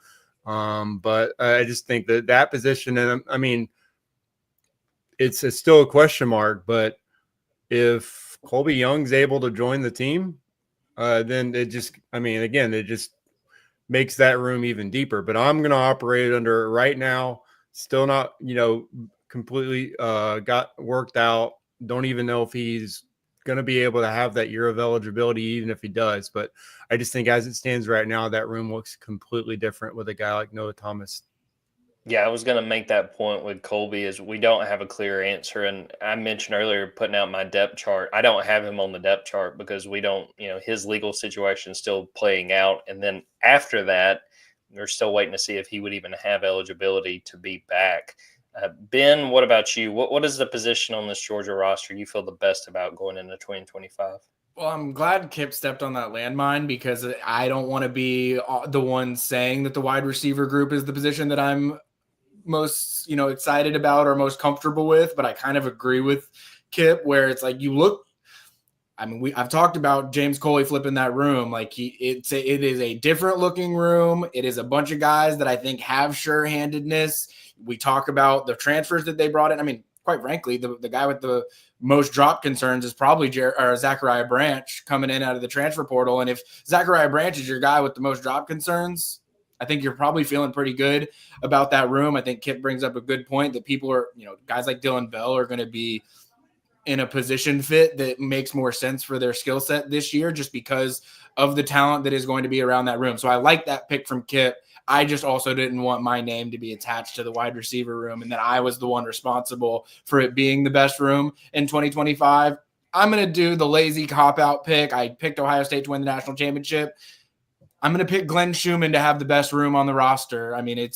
But I just think that position, and I mean, it's still a question mark, but if Colby Young's able to join the team, then it just makes that room even deeper. But I'm going to operate under right now, still not, completely got worked out. Don't even know if he's going to be able to have that year of eligibility, even if he does. But I just think as it stands right now, that room looks completely different with a guy like Noah Thomas. Yeah, I was going to make that point with Colby is we don't have a clear answer. And I mentioned earlier putting out my depth chart. I don't have him on the depth chart because we don't, his legal situation is still playing out. And then after that, we're still waiting to see if he would even have eligibility to be back. Ben, what about you? What is the position on this Georgia roster you feel the best about going into 2025? Well, I'm glad Kipp stepped on that landmine because I don't want to be the one saying that the wide receiver group is the position that I'm most, excited about or most comfortable with. But I kind of agree with Kipp where it's like I've talked about James Coley flipping that room. Like it is a different looking room. It is a bunch of guys that I think have sure-handedness. We talk about the transfers that they brought in. I mean, quite frankly, the guy with the most drop concerns is probably Zachariah Branch coming in out of the transfer portal. And if Zachariah Branch is your guy with the most drop concerns, I think you're probably feeling pretty good about that room. I think Kipp brings up a good point that people are, guys like Dylan Bell are going to be in a position fit that makes more sense for their skill set this year just because of the talent that is going to be around that room. So I like that pick from Kipp. I just also didn't want my name to be attached to the wide receiver room and that I was the one responsible for it being the best room in 2025. I'm going to do the lazy cop-out pick. I picked Ohio State to win the national championship. I'm going to pick Glenn Schumann to have the best room on the roster. I mean,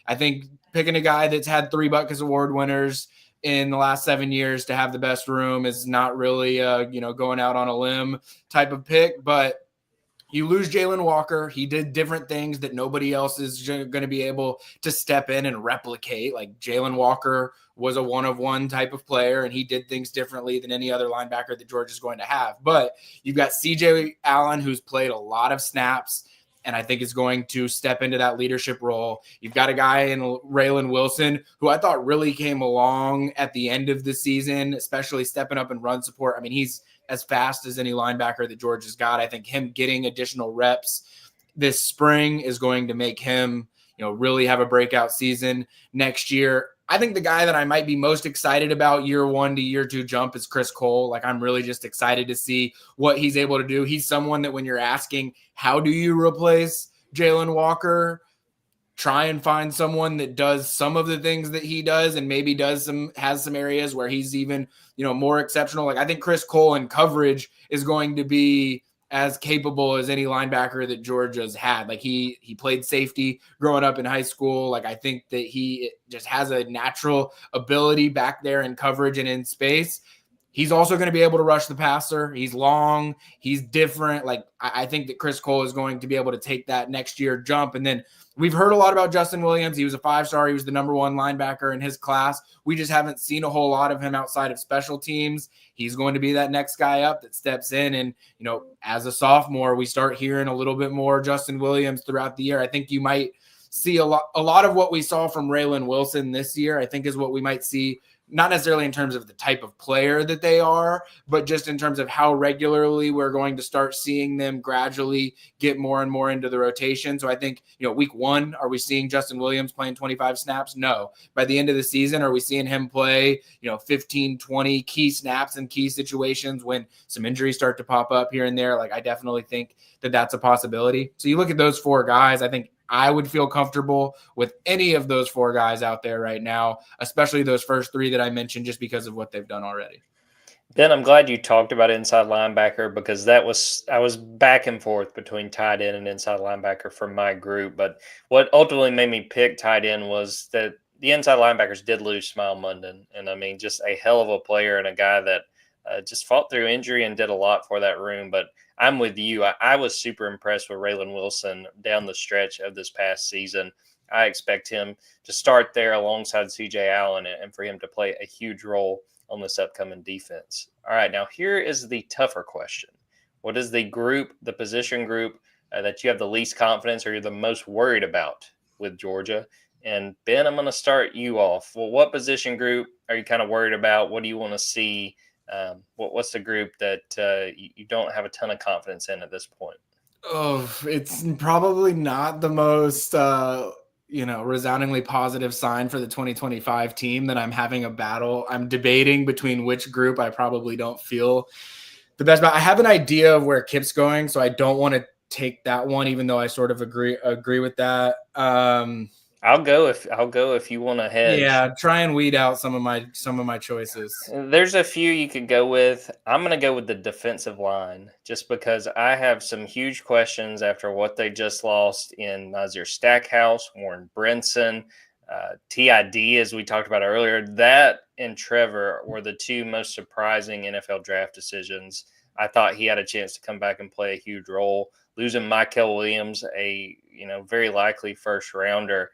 I think picking a guy that's had 3 Butkus Award winners in the last 7 years to have the best room is not really, going out on a limb type of pick. But you lose Jalen Walker. He did different things that nobody else is going to be able to step in and replicate. Like Jalen Walker was a one-of-one type of player, and he did things differently than any other linebacker that Georgia is going to have. But you've got C.J. Allen, who's played a lot of snaps, and I think is going to step into that leadership role. You've got a guy in Raylan Wilson, who I thought really came along at the end of the season, especially stepping up and run support. I mean, he's as fast as any linebacker that Georgia's got. I think him getting additional reps this spring is going to make him, really have a breakout season next year. I think the guy that I might be most excited about year 1 to year 2 jump is Chris Cole. Like, I'm really just excited to see what he's able to do. He's someone that when you're asking, how do you replace Jalen Walker? Try and find someone that does some of the things that he does and maybe has some areas where he's even, more exceptional. Like, I think Chris Cole in coverage is going to be as capable as any linebacker that Georgia's had. Like he played safety growing up in high school. Like, I think that he just has a natural ability back there in coverage and in space. He's also going to be able to rush the passer. He's long. He's different. Like, I think that Chris Cole is going to be able to take that next year jump. And then we've heard a lot about Justin Williams. He was a 5-star. He was the number 1 linebacker in his class. We just haven't seen a whole lot of him outside of special teams. He's going to be that next guy up that steps in. And, as a sophomore, we start hearing a little bit more Justin Williams throughout the year. I think you might see a lot of what we saw from Raylan Wilson this year, I think is what we might see, not necessarily in terms of the type of player that they are, but just in terms of how regularly we're going to start seeing them gradually get more and more into the rotation. So I think, week 1, are we seeing Justin Williams playing 25 snaps? No. By the end of the season, are we seeing him play, 15, 20 key snaps in key situations when some injuries start to pop up here and there? Like, I definitely think that that's a possibility. So you look at those 4 guys, I think I would feel comfortable with any of those 4 guys out there right now, especially those first 3 that I mentioned, just because of what they've done already. Ben, I'm glad you talked about inside linebacker because I was back and forth between tight end and inside linebacker for my group. But what ultimately made me pick tight end was that the inside linebackers did lose Smile Munden. And I mean, just a hell of a player and a guy that just fought through injury and did a lot for that room. But I'm with you. I was super impressed with Raylan Wilson down the stretch of this past season. I expect him to start there alongside C.J. Allen and for him to play a huge role on this upcoming defense. All right, now here is the tougher question. What is the position group that you have the least confidence or you're the most worried about with Georgia? And Ben, I'm going to start you off. Well, what position group are you kind of worried about? What do you want to see? What's the group that you don't have a ton of confidence in at this point? Oh, it's probably not the most, resoundingly positive sign for the 2025 team that I'm having a battle. I'm debating between which group I probably don't feel the best about. I have an idea of where Kipp's going, so I don't want to take that one, even though I sort of agree with that. I'll go if you want to hedge. Yeah, try and weed out some of my choices. There's a few you could go with. I'm going to go with the defensive line just because I have some huge questions after what they just lost in Nazir Stackhouse, Warren Brinson, TID, as we talked about earlier. That and Trevor were the two most surprising NFL draft decisions. I thought he had a chance to come back and play a huge role. Losing Michael Williams, a very likely first rounder.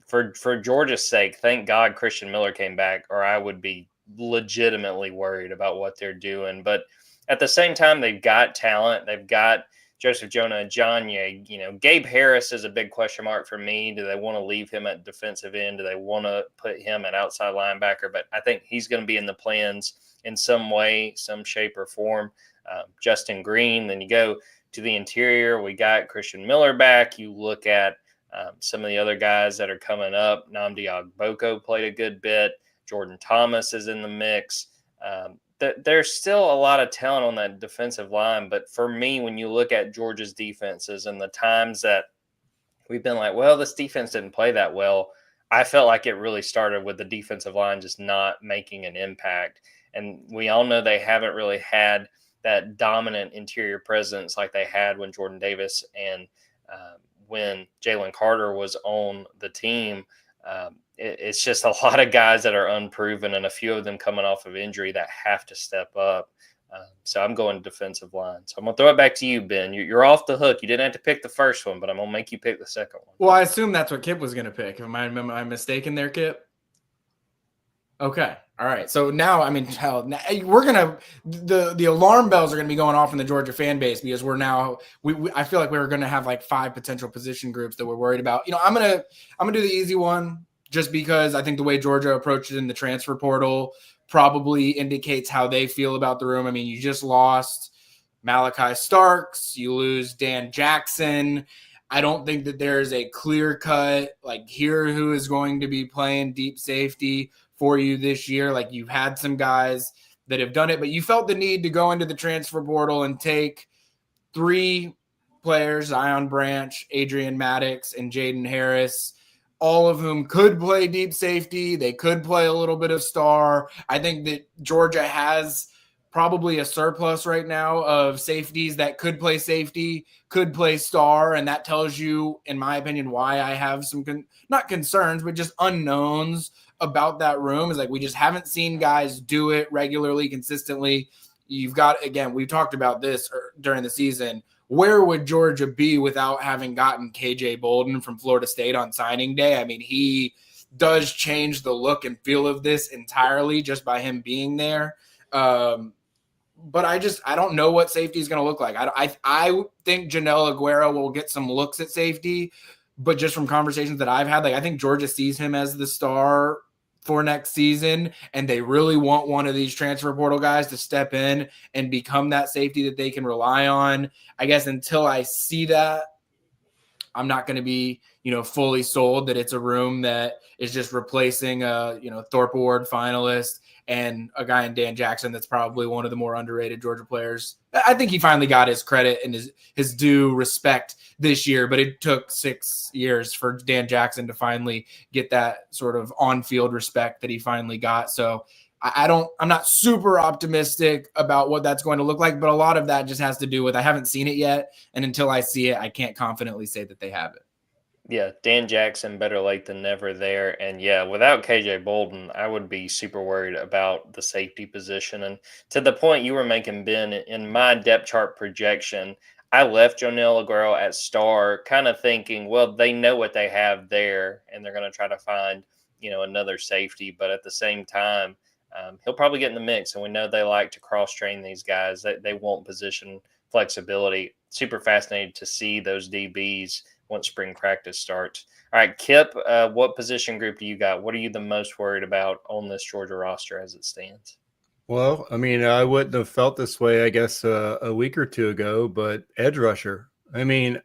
For Georgia's sake, thank God Christian Miller came back, or I would be legitimately worried about what they're doing. But at the same time, they've got talent. They've got Joseph Jonah Ajayi. Gabe Harris is a big question mark for me. Do they want to leave him at defensive end? Do they want to put him at outside linebacker? But I think he's going to be in the plans in some way, some shape or form. Justin Green. Then you go to the interior. We got Christian Miller back. You look at some of the other guys that are coming up. Nnamdi Ogboko played a good bit. Jordan Thomas is in the mix. There's still a lot of talent on that defensive line. But for me, when you look at Georgia's defenses and the times that we've been like, well, this defense didn't play that well, I felt like it really started with the defensive line just not making an impact. And we all know they haven't really had that dominant interior presence like they had when Jordan Davis and when Jalen Carter was on the team. It's just a lot of guys that are unproven and a few of them coming off of injury that have to step up. So I'm going defensive line. So I'm going to throw it back to you, Ben. You're off the hook. You didn't have to pick the first one, but I'm going to make you pick the second one. Well, I assume that's what Kipp was going to pick. Am I mistaken there, Kipp? Okay. All right. So now, we're going to the alarm bells are going to be going off in the Georgia fan base because I feel like we're going to have like 5 potential position groups that we're worried about. I'm going to do the easy one just because I think the way Georgia approached it in the transfer portal probably indicates how they feel about the room. I mean, you just lost Malachi Starks, you lose Dan Jackson. I don't think that there is a clear cut, like, here who is going to be playing deep safety for you this year. Like, you've had some guys that have done it, but you felt the need to go into the transfer portal and take 3 players, Zion Branch, Adrian Maddox, and Jaden Harris, all of whom could play deep safety. They could play a little bit of star. I think that Georgia has probably a surplus right now of safeties that could play safety, could play star, and that tells you, in my opinion, why I have some not concerns, but just unknowns about that room. Is like, we just haven't seen guys do it regularly, consistently. You've got, again, we talked about this during the season. Where would Georgia be without having gotten KJ Bolden from Florida State on signing day? I mean, he does change the look and feel of this entirely just by him being there. But I don't know what safety is going to look like. I think Janelle Aguero will get some looks at safety, but just from conversations that I've had, like, I think Georgia sees him as the star for next season, and they really want one of these transfer portal guys to step in and become that safety that they can rely on. I guess until I see that, I'm not going to be, fully sold that it's a room that is just replacing a, Thorpe Award finalist and a guy in Dan Jackson that's probably one of the more underrated Georgia players. I think he finally got his credit and his due respect this year, but it took 6 years for Dan Jackson to finally get that sort of on-field respect that he finally got. So I'm not super optimistic about what that's going to look like, but a lot of that just has to do with I haven't seen it yet, and until I see it, I can't confidently say that they have it. Yeah, Dan Jackson, better late than never there. And yeah, without KJ Bolden, I would be super worried about the safety position. And to the point you were making, Ben, in my depth chart projection, I left Jonell Aguero at star, kind of thinking, well, they know what they have there, and they're going to try to find, another safety. But at the same time, he'll probably get in the mix, and we know they like to cross train these guys. They want position flexibility. Super fascinated to see those DBs once spring practice starts. All right, Kipp, what position group do you got? What are you the most worried about on this Georgia roster as it stands? Well, I mean, I wouldn't have felt this way, I guess, a week or two ago, but edge rusher. I mean,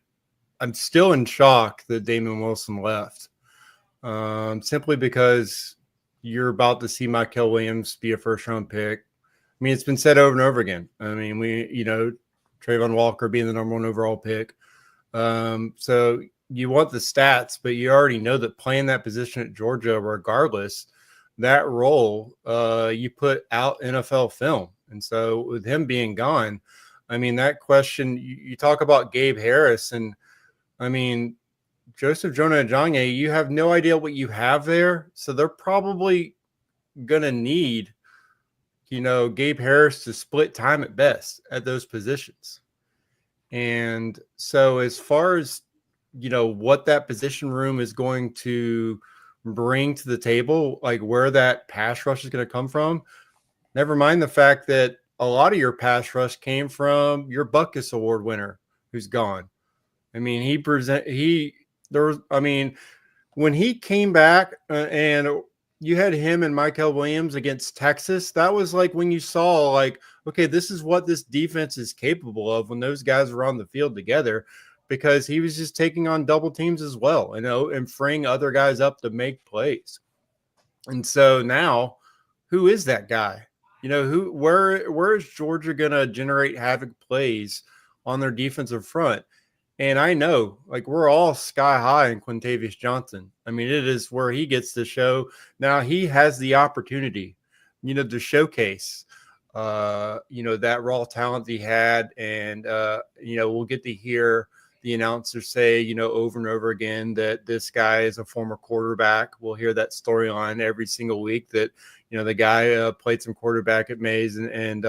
I'm still in shock that Damon Wilson left, simply because you're about to see Michael Williams be a first-round pick. I mean, it's been said over and over again. I mean, Trayvon Walker being the number 1 overall pick. So you want the stats, but you already know that playing that position at Georgia, regardless, that role, you put out NFL film. And so with him being gone, I mean, that question, you talk about Gabe Harris, and I mean, Joseph Jonah-Ajonye, you have no idea what you have there. So they're probably going to need, Gabe Harris to split time at best at those positions. And so as far as, what that position room is going to bring to the table, like where that pass rush is going to come from, never mind the fact that a lot of your pass rush came from your Butkus Award winner who's gone. I mean, when he came back and you had him and Michael Williams against Texas, that was like when you saw, like, okay, this is what this defense is capable of when those guys were on the field together, because he was just taking on double teams as well, and freeing other guys up to make plays. And so now, who is that guy? Where is Georgia going to generate havoc plays on their defensive front? And I know, like, we're all sky high in Quintavious Johnson. I mean, it is where he gets to show. Now he has the opportunity, to showcase, that raw talent he had. And, we'll get to hear the announcers say, over and over again that this guy is a former quarterback. We'll hear that storyline every single week that, the guy played some quarterback at Mays and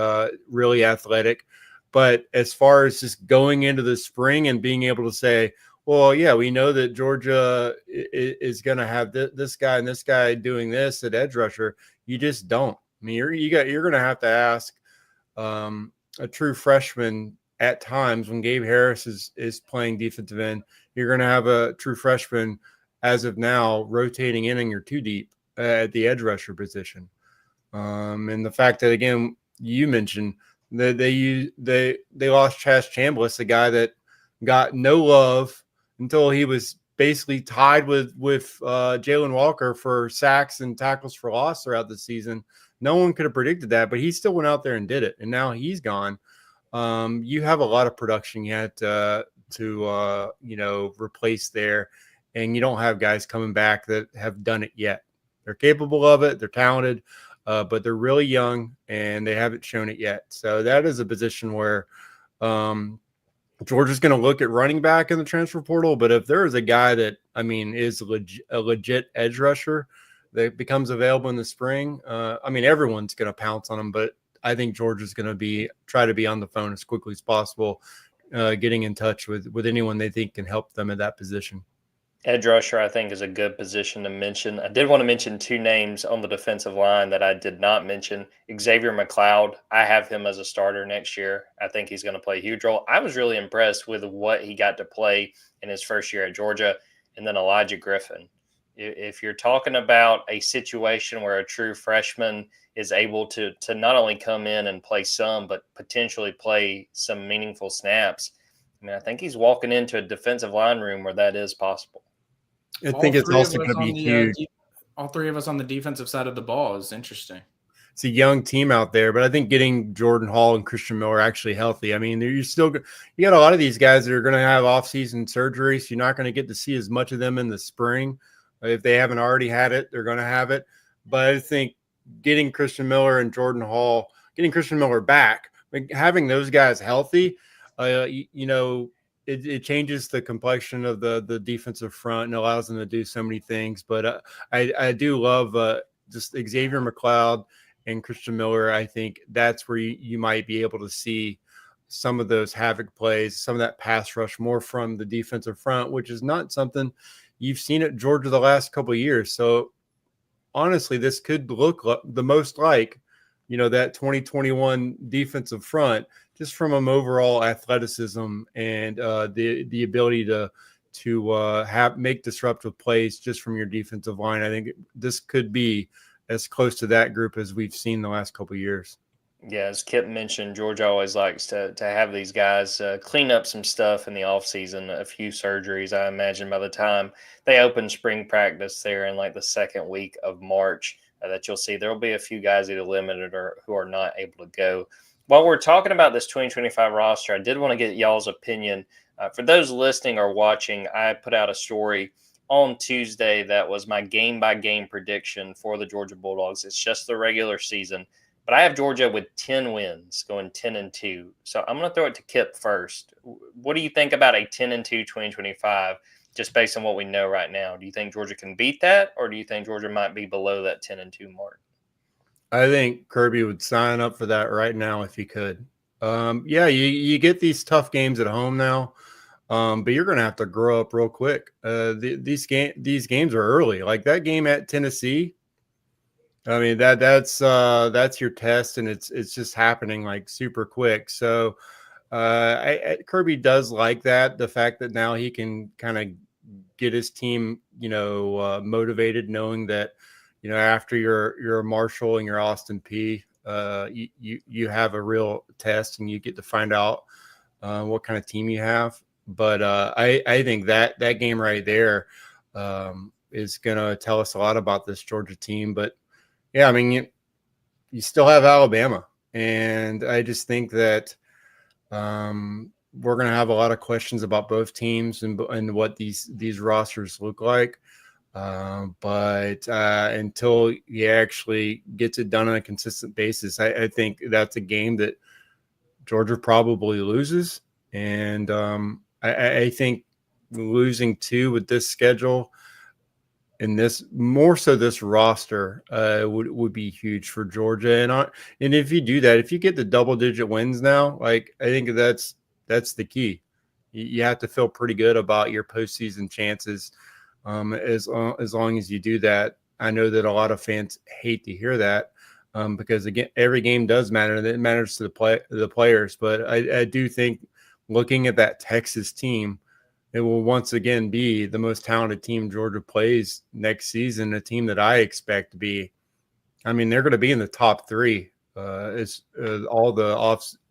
really athletic. But as far as just going into the spring and being able to say, well, yeah, we know that Georgia is going to have this guy and this guy doing this at edge rusher, you just don't. I mean, you're going to have to ask a true freshman at times when Gabe Harris is playing defensive end. You're going to have a true freshman as of now rotating in your 2 deep at the edge rusher position. And the fact that, again, you mentioned that they lost Chaz Chambliss, a guy that got no love until he was basically tied with Jalen Walker for sacks and tackles for loss throughout the season. No one could have predicted that, but he still went out there and did it. And now he's gone. You have a lot of production yet to replace there, and you don't have guys coming back that have done it yet. They're capable of it. They're talented. But they're really young and they haven't shown it yet. So that is a position where Georgia's going to look at running back in the transfer portal. But if there is a guy that, is a legit edge rusher that becomes available in the spring, everyone's going to pounce on him. But I think Georgia's going to try to be on the phone as quickly as possible, getting in touch with anyone they think can help them at that position. Edge rusher, I think, is a good position to mention. I did want to mention 2 names on the defensive line that I did not mention. Xavier McLeod, I have him as a starter next year. I think he's going to play a huge role. I was really impressed with what he got to play in his first year at Georgia. And then Elijah Griffin. If you're talking about a situation where a true freshman is able to not only come in and play some, but potentially play some meaningful snaps, I think he's walking into a defensive line room where that is possible. I think it's also going to be huge. All 3 of us on the defensive side of the ball is interesting. It's a young team out there, but I think getting Jordan Hall and Christian Miller actually healthy. You got a lot of these guys that are going to have off-season surgery, so you're not going to get to see as much of them in the spring. If they haven't already had it, they're going to have it. But I think getting Christian Miller and Jordan Hall, getting Christian Miller back, having those guys healthy, it changes the complexion of the defensive front and allows them to do so many things. But I do love just Xavier McLeod and Christian Miller. I think that's where you might be able to see some of those havoc plays, some of that pass rush more from the defensive front, which is not something you've seen at Georgia the last couple of years. So honestly, this could look the most like, that 2021 defensive front, just from an overall athleticism and the ability to make disruptive plays just from your defensive line. I think this could be as close to that group as we've seen the last couple of years. Yeah, as Kipp mentioned, Georgia always likes to have these guys clean up some stuff in the offseason, a few surgeries. I imagine by the time they open spring practice there in like the second week of March, that you'll see there will be a few guys either limited or who are not able to go. While we're talking about this 2025 roster, I did want to get y'all's opinion. For those listening or watching, I put out a story on Tuesday that was my game-by-game prediction for the Georgia Bulldogs. It's just the regular season. But I have Georgia with 10 wins, going 10-2. So I'm going to throw it to Kipp first. What do you think about a 10-2 2025, just based on what we know right now? Do you think Georgia can beat that, or do you think Georgia might be below that 10-2 mark? I think Kirby would sign up for that right now if he could. You get these tough games at home now, but you're going to have to grow up real quick. These games are early. Like that game at Tennessee, I mean that's your test, and it's just happening like super quick. So Kirby does like that, the fact that now he can kind of get his team, motivated, knowing that after your Marshall and your Austin P, you have a real test, and you get to find out what kind of team you have. But I think that game right there is going to tell us a lot about this Georgia team. But yeah, I mean, you still have Alabama, and I just think that we're going to have a lot of questions about both teams and what these rosters look like. But until he actually gets it done on a consistent basis, I think that's a game that Georgia probably loses. And I think losing 2 with this schedule and this roster would be huge for Georgia. And if you do that, if you get the double-digit wins now, like I think that's the key. You have to feel pretty good about your postseason chances. As long as you do that. I know that a lot of fans hate to hear that because again, every game does matter, and it matters to the players. But I do think looking at that Texas team, it will once again be the most talented team Georgia plays next season, a team that I expect to be. I mean, they're going to be in the top 3 as all the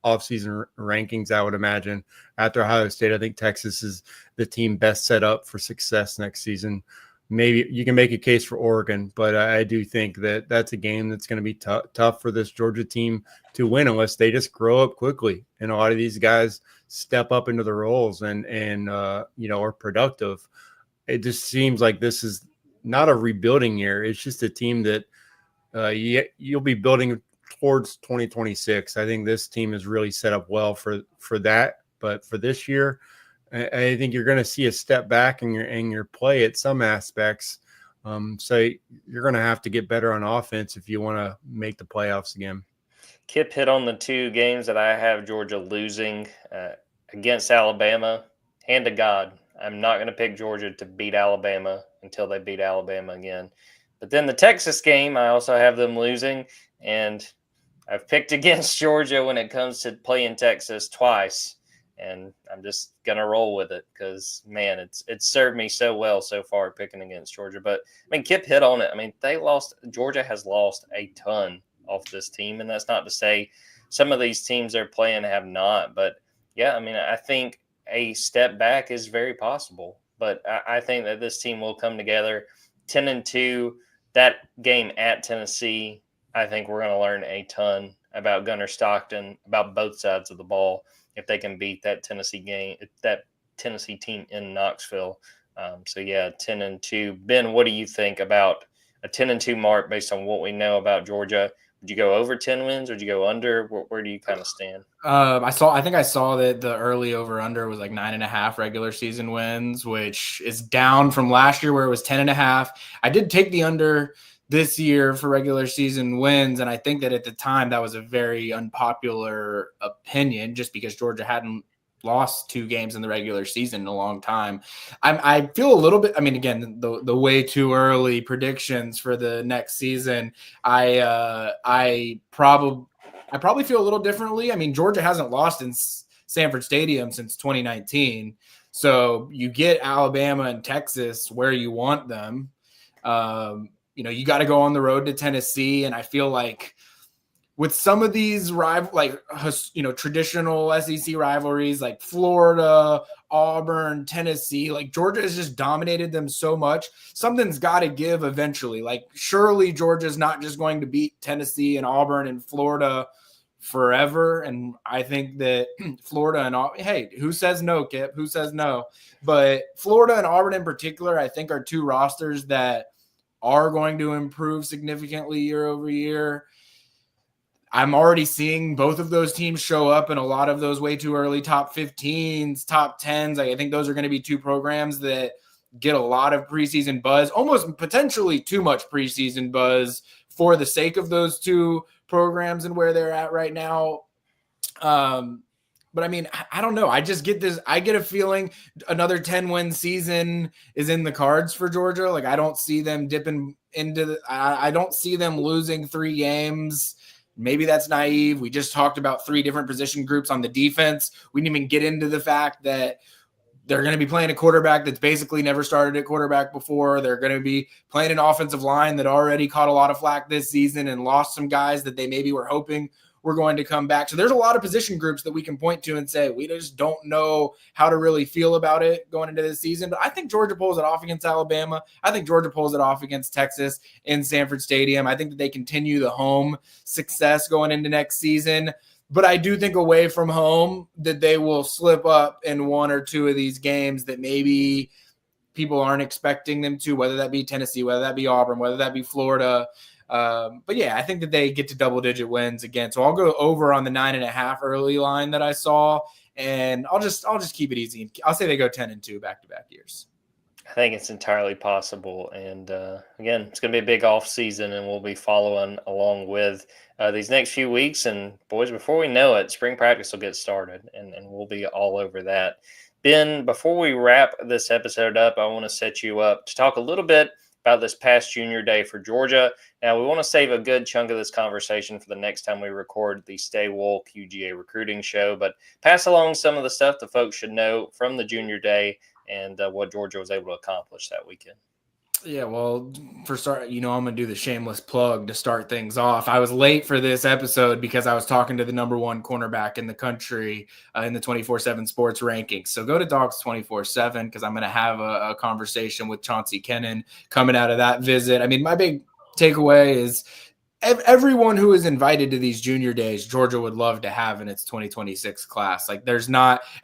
off-season rankings, I would imagine. After Ohio State, I think Texas is the team best set up for success next season. Maybe you can make a case for Oregon, but I do think that that's a game that's going to be tough for this Georgia team to win unless they just grow up quickly. And a lot of these guys step up into the roles and are productive. It just seems like this is not a rebuilding year. It's just a team that you'll be building towards 2026. I think this team is really set up well for that. But for this year, I think you're going to see a step back in your play at some aspects. So you're going to have to get better on offense if you want to make the playoffs again. Kipp hit on the 2 games that I have Georgia losing against Alabama. Hand to God, I'm not going to pick Georgia to beat Alabama until they beat Alabama again. But then the Texas game, I also have them losing, and I've picked against Georgia when it comes to playing Texas twice. And I'm just going to roll with it because, man, it's served me so well so far picking against Georgia. But, I mean, Kipp hit on it. I mean, Georgia has lost a ton off this team, and that's not to say some of these teams they're playing have not. But, yeah, I mean, I think a step back is very possible. But I think that this team will come together 10-2. That game at Tennessee, I think we're going to learn a ton about Gunnar Stockton, about both sides of the ball, if they can beat that Tennessee team in Knoxville. 10-2. Ben, what do you think about a 10-2 mark based on what we know about Georgia? Would you go over 10 wins or would you go under? Where do you kind of stand? I think I saw that the early over under was like 9.5 regular season wins, which is down from last year where it was 10.5. I did take the under this year for regular season wins. And I think that at the time that was a very unpopular opinion just because Georgia hadn't lost 2 games in the regular season in a long time. I feel a little bit, I mean, again, the way too early predictions for the next season. I probably feel a little differently. I mean, Georgia hasn't lost in Sanford Stadium since 2019. So you get Alabama and Texas where you want them. You got to go on the road to Tennessee. And I feel like with some of these traditional SEC rivalries like Florida, Auburn, Tennessee, like Georgia has just dominated them so much. Something's got to give eventually. Like surely Georgia's not just going to beat Tennessee and Auburn and Florida forever. And I think that Florida and hey, who says no, Kipp? Who says no? But Florida and Auburn in particular, I think are 2 rosters that are going to improve significantly year over year. I'm already seeing both of those teams show up in a lot of those way too early top 15s, top 10s. I think those are going to be 2 programs that get a lot of preseason buzz, almost potentially too much preseason buzz for the sake of those 2 programs and where they're at right now. But I mean, I don't know. I get a feeling another 10-win season is in the cards for Georgia. Like I don't see them dipping into I don't see them losing 3 games. Maybe that's naive. We just talked about 3 different position groups on the defense. We didn't even get into the fact that they're going to be playing a quarterback that's basically never started at quarterback before. They're going to be playing an offensive line that already caught a lot of flack this season and lost some guys that they maybe were hoping were going to come back. So there's a lot of position groups that we can point to and say, we just don't know how to really feel about it going into this season. But I think Georgia pulls it off against Alabama. I think Georgia pulls it off against Texas in Sanford Stadium. I think that they continue the home success going into next season. But I do think away from home that they will slip up in 1 or 2 of these games that maybe people aren't expecting them to, whether that be Tennessee, whether that be Auburn, whether that be Florida. But yeah, I think that they get to double-digit wins again. So I'll go over on the 9.5 early line that I saw, and I'll just keep it easy. I'll say they go 10-2 back-to-back years. I think it's entirely possible. And again, it's going to be a big off season, and we'll be following along with these next few weeks. And boys, before we know it, spring practice will get started, and we'll be all over that. Ben, before we wrap this episode up, I want to set you up to talk a little bit about this past junior day for Georgia. Now, we want to save a good chunk of this conversation for the next time we record the Stay Wolk UGA recruiting show, but pass along some of the stuff the folks should know from the junior day and what Georgia was able to accomplish that weekend. Yeah, well, for start, I'm going to do the shameless plug to start things off. I was late for this episode because I was talking to the number 1 cornerback in the country in the 24/7 sports rankings. So go to Dogs 24/7 because I'm going to have a conversation with Chauncey Kennan coming out of that visit. I mean, my big takeaway is everyone who is invited to these junior days, Georgia would love to have in its 2026 class. Like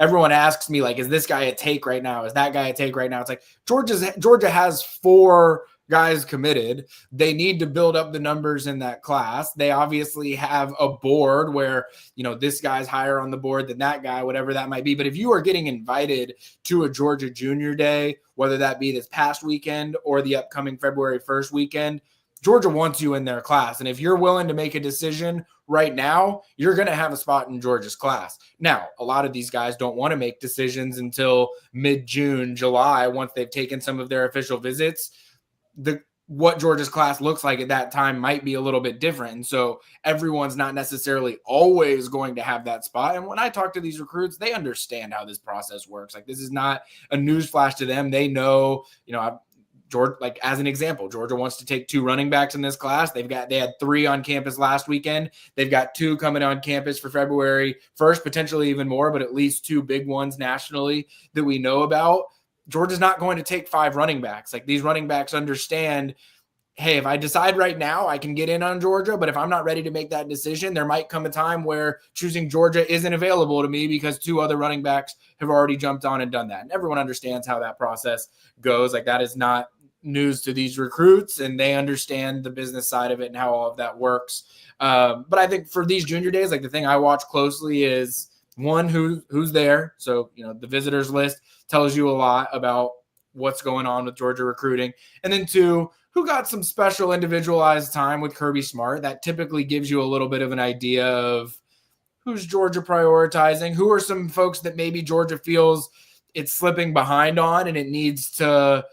everyone asks me like, is this guy a take right now? Is that guy a take right now? It's like Georgia has 4 guys committed. They need to build up the numbers in that class. They obviously have a board where, this guy's higher on the board than that guy, whatever that might be. But if you are getting invited to a Georgia junior day, whether that be this past weekend or the upcoming February 1st weekend, Georgia wants you in their class. And if you're willing to make a decision right now, you're going to have a spot in Georgia's class. Now, a lot of these guys don't want to make decisions until mid-June, July, once they've taken some of their official visits. What Georgia's class looks like at that time might be a little bit different. And so everyone's not necessarily always going to have that spot. And when I talk to these recruits, they understand how this process works. Like, this is not a newsflash to them. They know, Georgia, like as an example, Georgia wants to take 2 running backs in this class. They had 3 on campus last weekend. They've got 2 coming on campus for February 1st, potentially even more, but at least 2 big ones nationally that we know about. Georgia's not going to take 5 running backs. Like, these running backs understand, hey, if I decide right now, I can get in on Georgia, but if I'm not ready to make that decision, there might come a time where choosing Georgia isn't available to me because 2 other running backs have already jumped on and done that. And everyone understands how that process goes. Like, that is not news to these recruits, and they understand the business side of it and how all of that works. But I think for these junior days, like, the thing I watch closely is, one, who's there. So, the visitors list tells you a lot about what's going on with Georgia recruiting. And then 2, who got some special individualized time with Kirby Smart. That typically gives you a little bit of an idea of who's Georgia prioritizing, who are some folks that maybe Georgia feels it's slipping behind on and it needs to,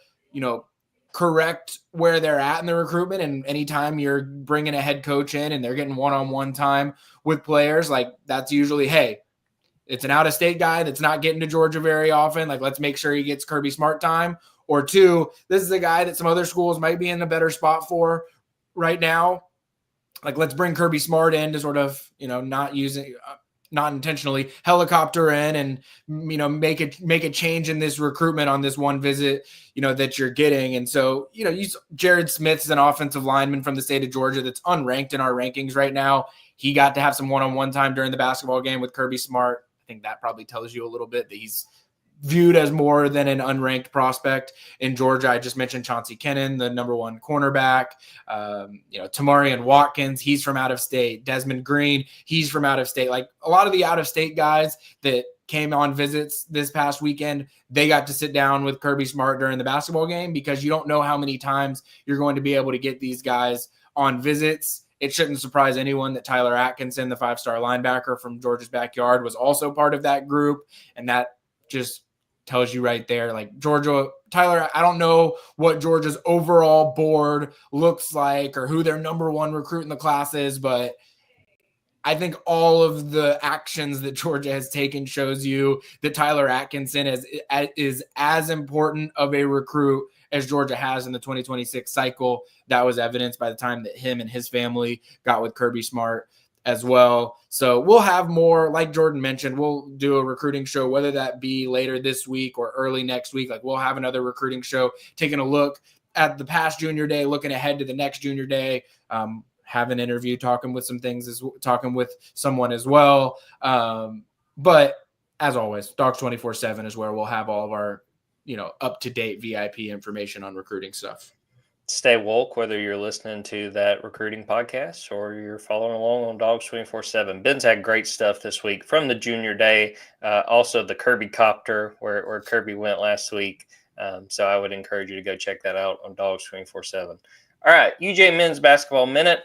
correct where they're at in the recruitment. And anytime you're bringing a head coach in and they're getting one-on-one time with players, like that's usually, hey, it's an out-of-state guy that's not getting to Georgia very often. Like, let's make sure he gets Kirby Smart time. Or two, this is a guy that some other schools might be in a better spot for right now. Like, let's bring Kirby Smart in to sort of, not intentionally helicopter in and, make a change in this recruitment on this one visit, that you're getting. And so, Jared Smith's an offensive lineman from the state of Georgia that's unranked in our rankings right now. He got to have some one-on-one time during the basketball game with Kirby Smart. I think that probably tells you a little bit that he's viewed as more than an unranked prospect in Georgia. I just mentioned Chauncey Kennan, the number one cornerback. Tamarian Watkins, he's from out of state. Desmond Green, he's from out of state. Like a lot of the out of state guys that came on visits this past weekend, they got to sit down with Kirby Smart during the basketball game because you don't know how many times you're going to be able to get these guys on visits. It shouldn't surprise anyone that Tyler Atkinson, the 5-star linebacker from Georgia's backyard, was also part of that group. And that just tells you right there, like Georgia, Tyler, I don't know what Georgia's overall board looks like or who their number one recruit in the class is, but I think all of the actions that Georgia has taken shows you that Tyler Atkinson is as important of a recruit as Georgia has in the 2026 cycle. That was evidenced by the time that him and his family got with Kirby Smart as well. So we'll have more, like Jordan mentioned, we'll do a recruiting show, whether that be later this week or early next week. Like we'll have another recruiting show, taking a look at the past junior day, looking ahead to the next junior day, have an interview, talking with someone as well. But as always, Dogs 24/7 is where we'll have all of our, up-to-date VIP information on recruiting stuff. Stay woke, whether you're listening to that recruiting podcast or you're following along on Dogs 24/7. Ben's had great stuff this week from the junior day, also the Kirby Copter where Kirby went last week. So I would encourage you to go check that out on Dogs 24/7. All right, UJ Men's Basketball Minute.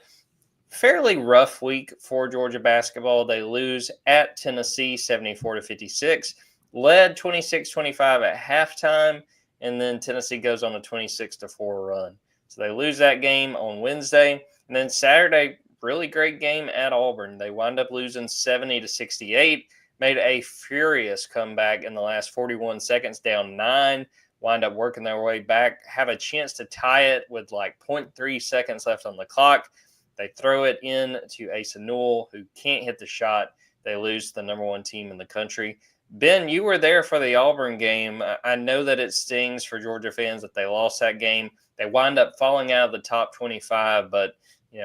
Fairly rough week for Georgia basketball. They lose at Tennessee 74-56, led 26-25 at halftime, and then Tennessee goes on a 26-4 run. So they lose that game on Wednesday. And then Saturday, really great game at Auburn. They wind up losing 70-68, made a furious comeback in the last 41 seconds, down 9, wind up working their way back, have a chance to tie it with like 0.3 seconds left on the clock. They throw it in to Asa Newell, who can't hit the shot. They lose to the number one team in the country. Ben, you were there for the Auburn game. I know that it stings for Georgia fans that they lost that game. They wind up falling out of the top 25, but,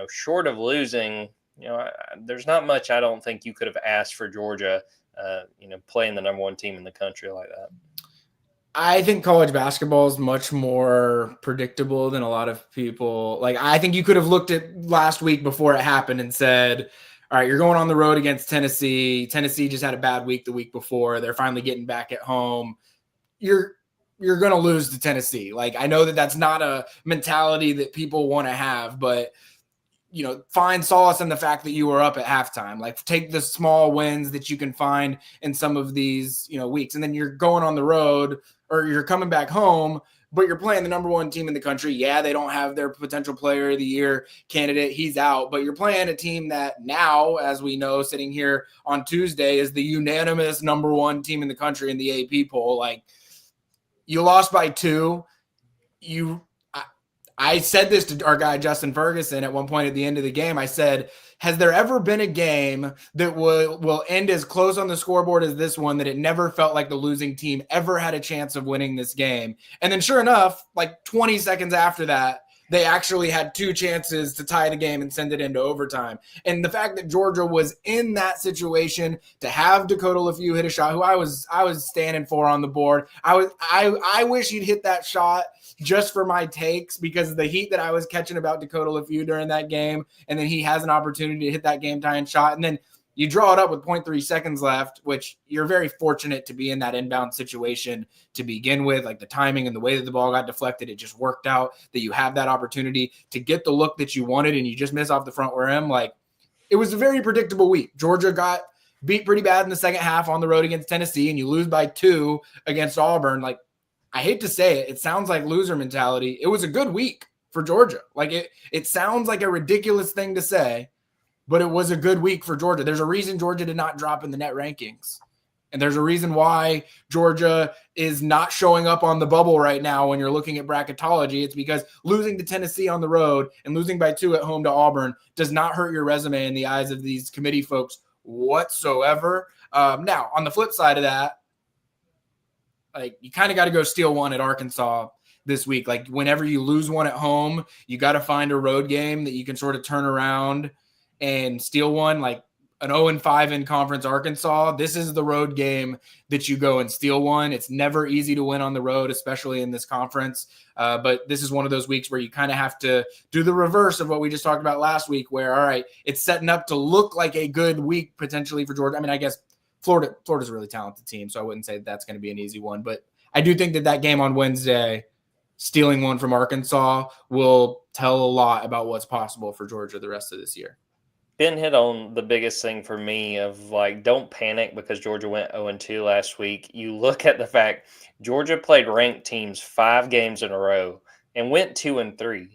short of losing, there's not much I don't think you could have asked for Georgia, playing the number one team in the country like that. I think college basketball is much more predictable than a lot of people. Like, I think you could have looked at last week before it happened and said, all right, you're going on the road against Tennessee. Tennessee just had a bad week the week before. They're finally getting back at home. You're going to lose to Tennessee. Like, I know that that's not a mentality that people want to have, but, find solace in the fact that you were up at halftime. Like, take the small wins that you can find in some of these, weeks. And then you're going on the road or you're coming back home, but you're playing the number one team in the country. Yeah, they don't have their potential player of the year candidate. He's out, but you're playing a team that now, as we know, sitting here on Tuesday, is the unanimous number one team in the country in the AP poll. Like, you lost by 2. I said this to our guy, Justin Ferguson, at one point at the end of the game. I said, has there ever been a game that will end as close on the scoreboard as this one, that it never felt like the losing team ever had a chance of winning this game? And then sure enough, like 20 seconds after that, they actually had 2 chances to tie the game and send it into overtime. And the fact that Georgia was in that situation to have Dakota LaFew hit a shot, who I was standing for on the board. I wish he'd hit that shot just for my takes because of the heat that I was catching about Dakota LaFew during that game. And then he has an opportunity to hit that game tying shot. And then You draw it up with 0.3 seconds left, which you're very fortunate to be in that inbound situation to begin with. Like the timing and the way that the ball got deflected, it just worked out that you have that opportunity to get the look that you wanted and you just miss off the front rim. Like, it was a very predictable week. Georgia got beat pretty bad in the second half on the road against Tennessee, and you lose by 2 against Auburn. Like, I hate to say it, it sounds like loser mentality. It was a good week for Georgia. Like, it sounds like a ridiculous thing to say, but it was a good week for Georgia. There's a reason Georgia did not drop in the net rankings. And there's a reason why Georgia is not showing up on the bubble right now when you're looking at bracketology. It's because losing to Tennessee on the road and losing by 2 at home to Auburn does not hurt your resume in the eyes of these committee folks whatsoever. Now, on the flip side of that, like, you kind of got to go steal one at Arkansas this week. Like, whenever you lose one at home, you got to find a road game that you can sort of turn around and steal one. Like, an 0-5 in conference Arkansas, this is the road game that you go and steal one. It's never easy to win on the road, especially in this conference. But this is one of those weeks where you kind of have to do the reverse of what we just talked about last week, where, all right, it's setting up to look like a good week potentially for Georgia. I mean, I guess Florida's a really talented team, so I wouldn't say that's going to be an easy one. But I do think that game on Wednesday, stealing one from Arkansas, will tell a lot about what's possible for Georgia the rest of this year. Ben hit on the biggest thing for me of, like, don't panic because Georgia went 0-2 last week. You look at the fact Georgia played ranked teams 5 games in a row and went 2-3.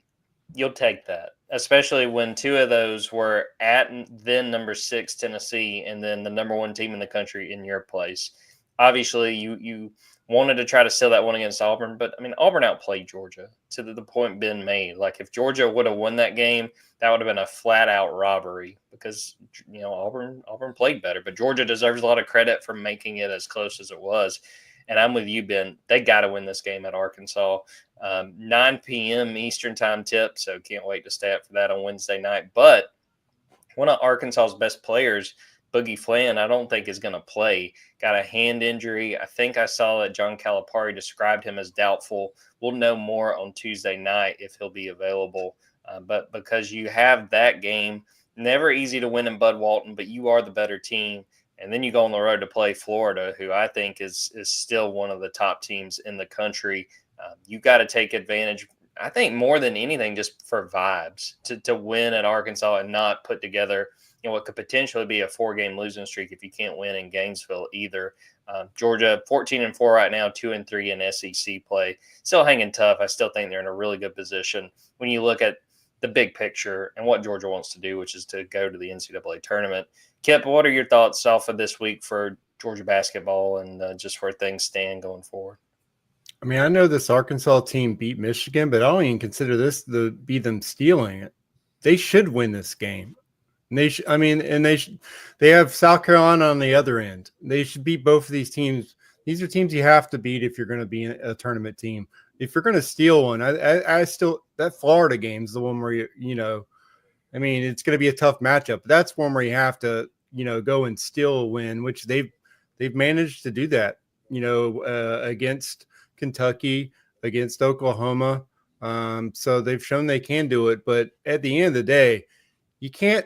You'll take that, especially when 2 of those were at then number 6 Tennessee and then the number 1 team in the country in your place. Obviously, you wanted to try to steal that one against Auburn, but I mean, Auburn outplayed Georgia to the point Ben made. Like, if Georgia would have won that game, that would have been a flat out robbery because, you know, Auburn played better, but Georgia deserves a lot of credit for making it as close as it was. And I'm with you, Ben. They got to win this game at Arkansas. 9 p.m. Eastern time tip, so can't wait to stay up for that on Wednesday night. But one of Arkansas's best players, Boogie Flynn, I don't think is going to play. Got a hand injury. I think I saw that John Calipari described him as doubtful. We'll know more on Tuesday night if he'll be available. But because you have that game, never easy to win in Bud Walton, but you are the better team. And then you go on the road to play Florida, who I think is still one of the top teams in the country. You got to take advantage, I think, more than anything, just for vibes to win at Arkansas and not put together, you know, what could potentially be a 4-game losing streak if you can't win in Gainesville either. Georgia 14-4 right now, 2-3 in SEC play, still hanging tough. I still think they're in a really good position when you look at the big picture and what Georgia wants to do, which is to go to the NCAA tournament. Kipp, what are your thoughts off of this week for Georgia basketball and just where things stand going forward? I mean, I know this Arkansas team beat Michigan, but I don't even consider this to be them stealing it. They should win this game. And they have South Carolina on the other end. They should beat both of these teams. These are teams you have to beat if you're going to be a tournament team. If you're going to steal one, I still, that Florida game is the one where it's going to be a tough matchup. But that's one where you have to, go and steal a win, which they've managed to do that, against Kentucky, against Oklahoma. So they've shown they can do it. But at the end of the day, you can't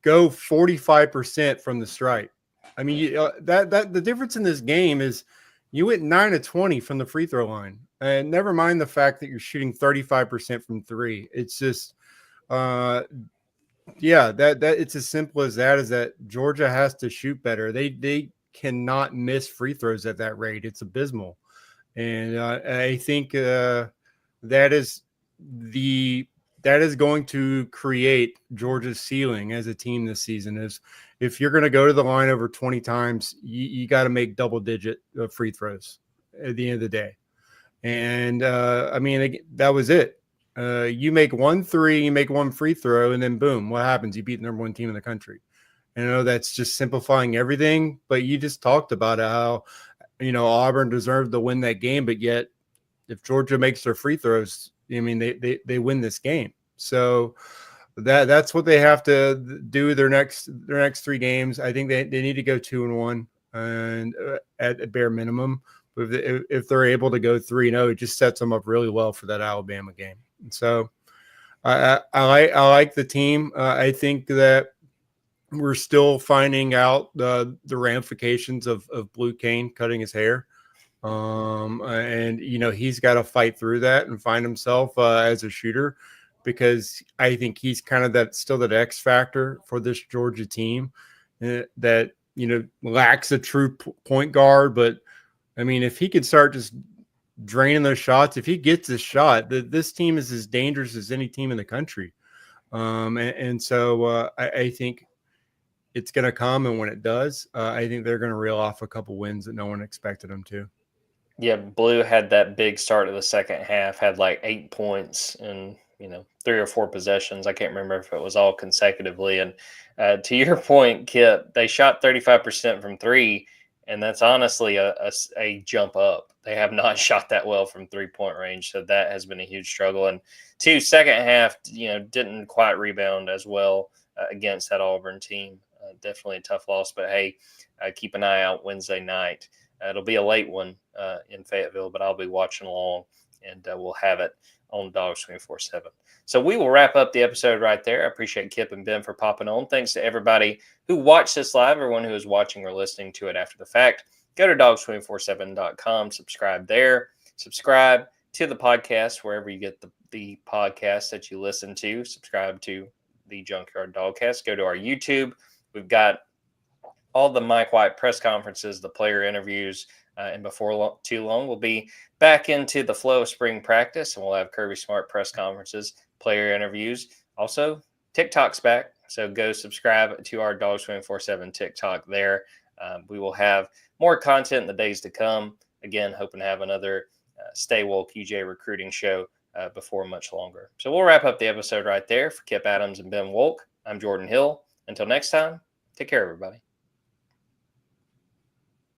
go 45% from the stripe. I mean, that the difference in this game is you went 9 of 20 from the free throw line. And never mind the fact that you're shooting 35% from 3. It's just, that it's as simple as that. Is that Georgia has to shoot better. They cannot miss free throws at that rate. It's abysmal, and I think that is going to create Georgia's ceiling as a team this season. Is if you're going to go to the line over 20 times, you got to make double-digit free throws at the end of the day. And, that was it. You make 1 3, you make 1 free throw, and then boom, what happens? You beat the number 1 team in the country. And I know that's just simplifying everything, but you just talked about how, Auburn deserved to win that game, but yet if Georgia makes their free throws, they win this game. So that's what they have to do their next 3 games. I think they need to go 2-1 and at a bare minimum. If they're able to go 3-0, it just sets them up really well for that Alabama game. And so I like the team. I think that We're still finding out the ramifications of Blue Cane cutting his hair. And he's got to fight through that and find himself as a shooter, because I think he's kind of that X factor for this Georgia team that lacks a true point guard. But I mean, if he could start just draining those shots, if he gets this shot, this team is as dangerous as any team in the country. So I think it's going to come, and when it does, I think they're going to reel off a couple wins that no one expected them to. Yeah, Blue had that big start of the second half, had like 8 points in 3 or 4 possessions. I can't remember if it was all consecutively. And to your point, Kip, they shot 35% from 3, and that's honestly a jump up. They have not shot that well from 3-point range, so that has been a huge struggle. And 2, second half, didn't quite rebound as well against that Auburn team. Definitely a tough loss, but hey, keep an eye out Wednesday night. It'll be a late one in Fayetteville, but I'll be watching along, and we'll have it on Dogs 24/7. So we will wrap up the episode right there. I appreciate Kip and Ben for popping on. Thanks to everybody who watched this live, everyone who is watching or listening to it after the fact. Go to dogs247.com, subscribe there. Subscribe to the podcast wherever you get the podcast that you listen to. Subscribe to the Junkyard Dawgcast. Go to our YouTube. We've got all the Mike White press conferences, the player interviews, and before too long, we'll be back into the flow of spring practice, and we'll have Kirby Smart press conferences, player interviews. Also, TikTok's back, so go subscribe to our Dogs 24/7 TikTok there. We will have more content in the days to come. Again, hoping to have another Stay Wolk UJ recruiting show before much longer. So we'll wrap up the episode right there. For Kipp Adams and Ben Wolk, I'm Jordan Hill. Until next time, take care, everybody.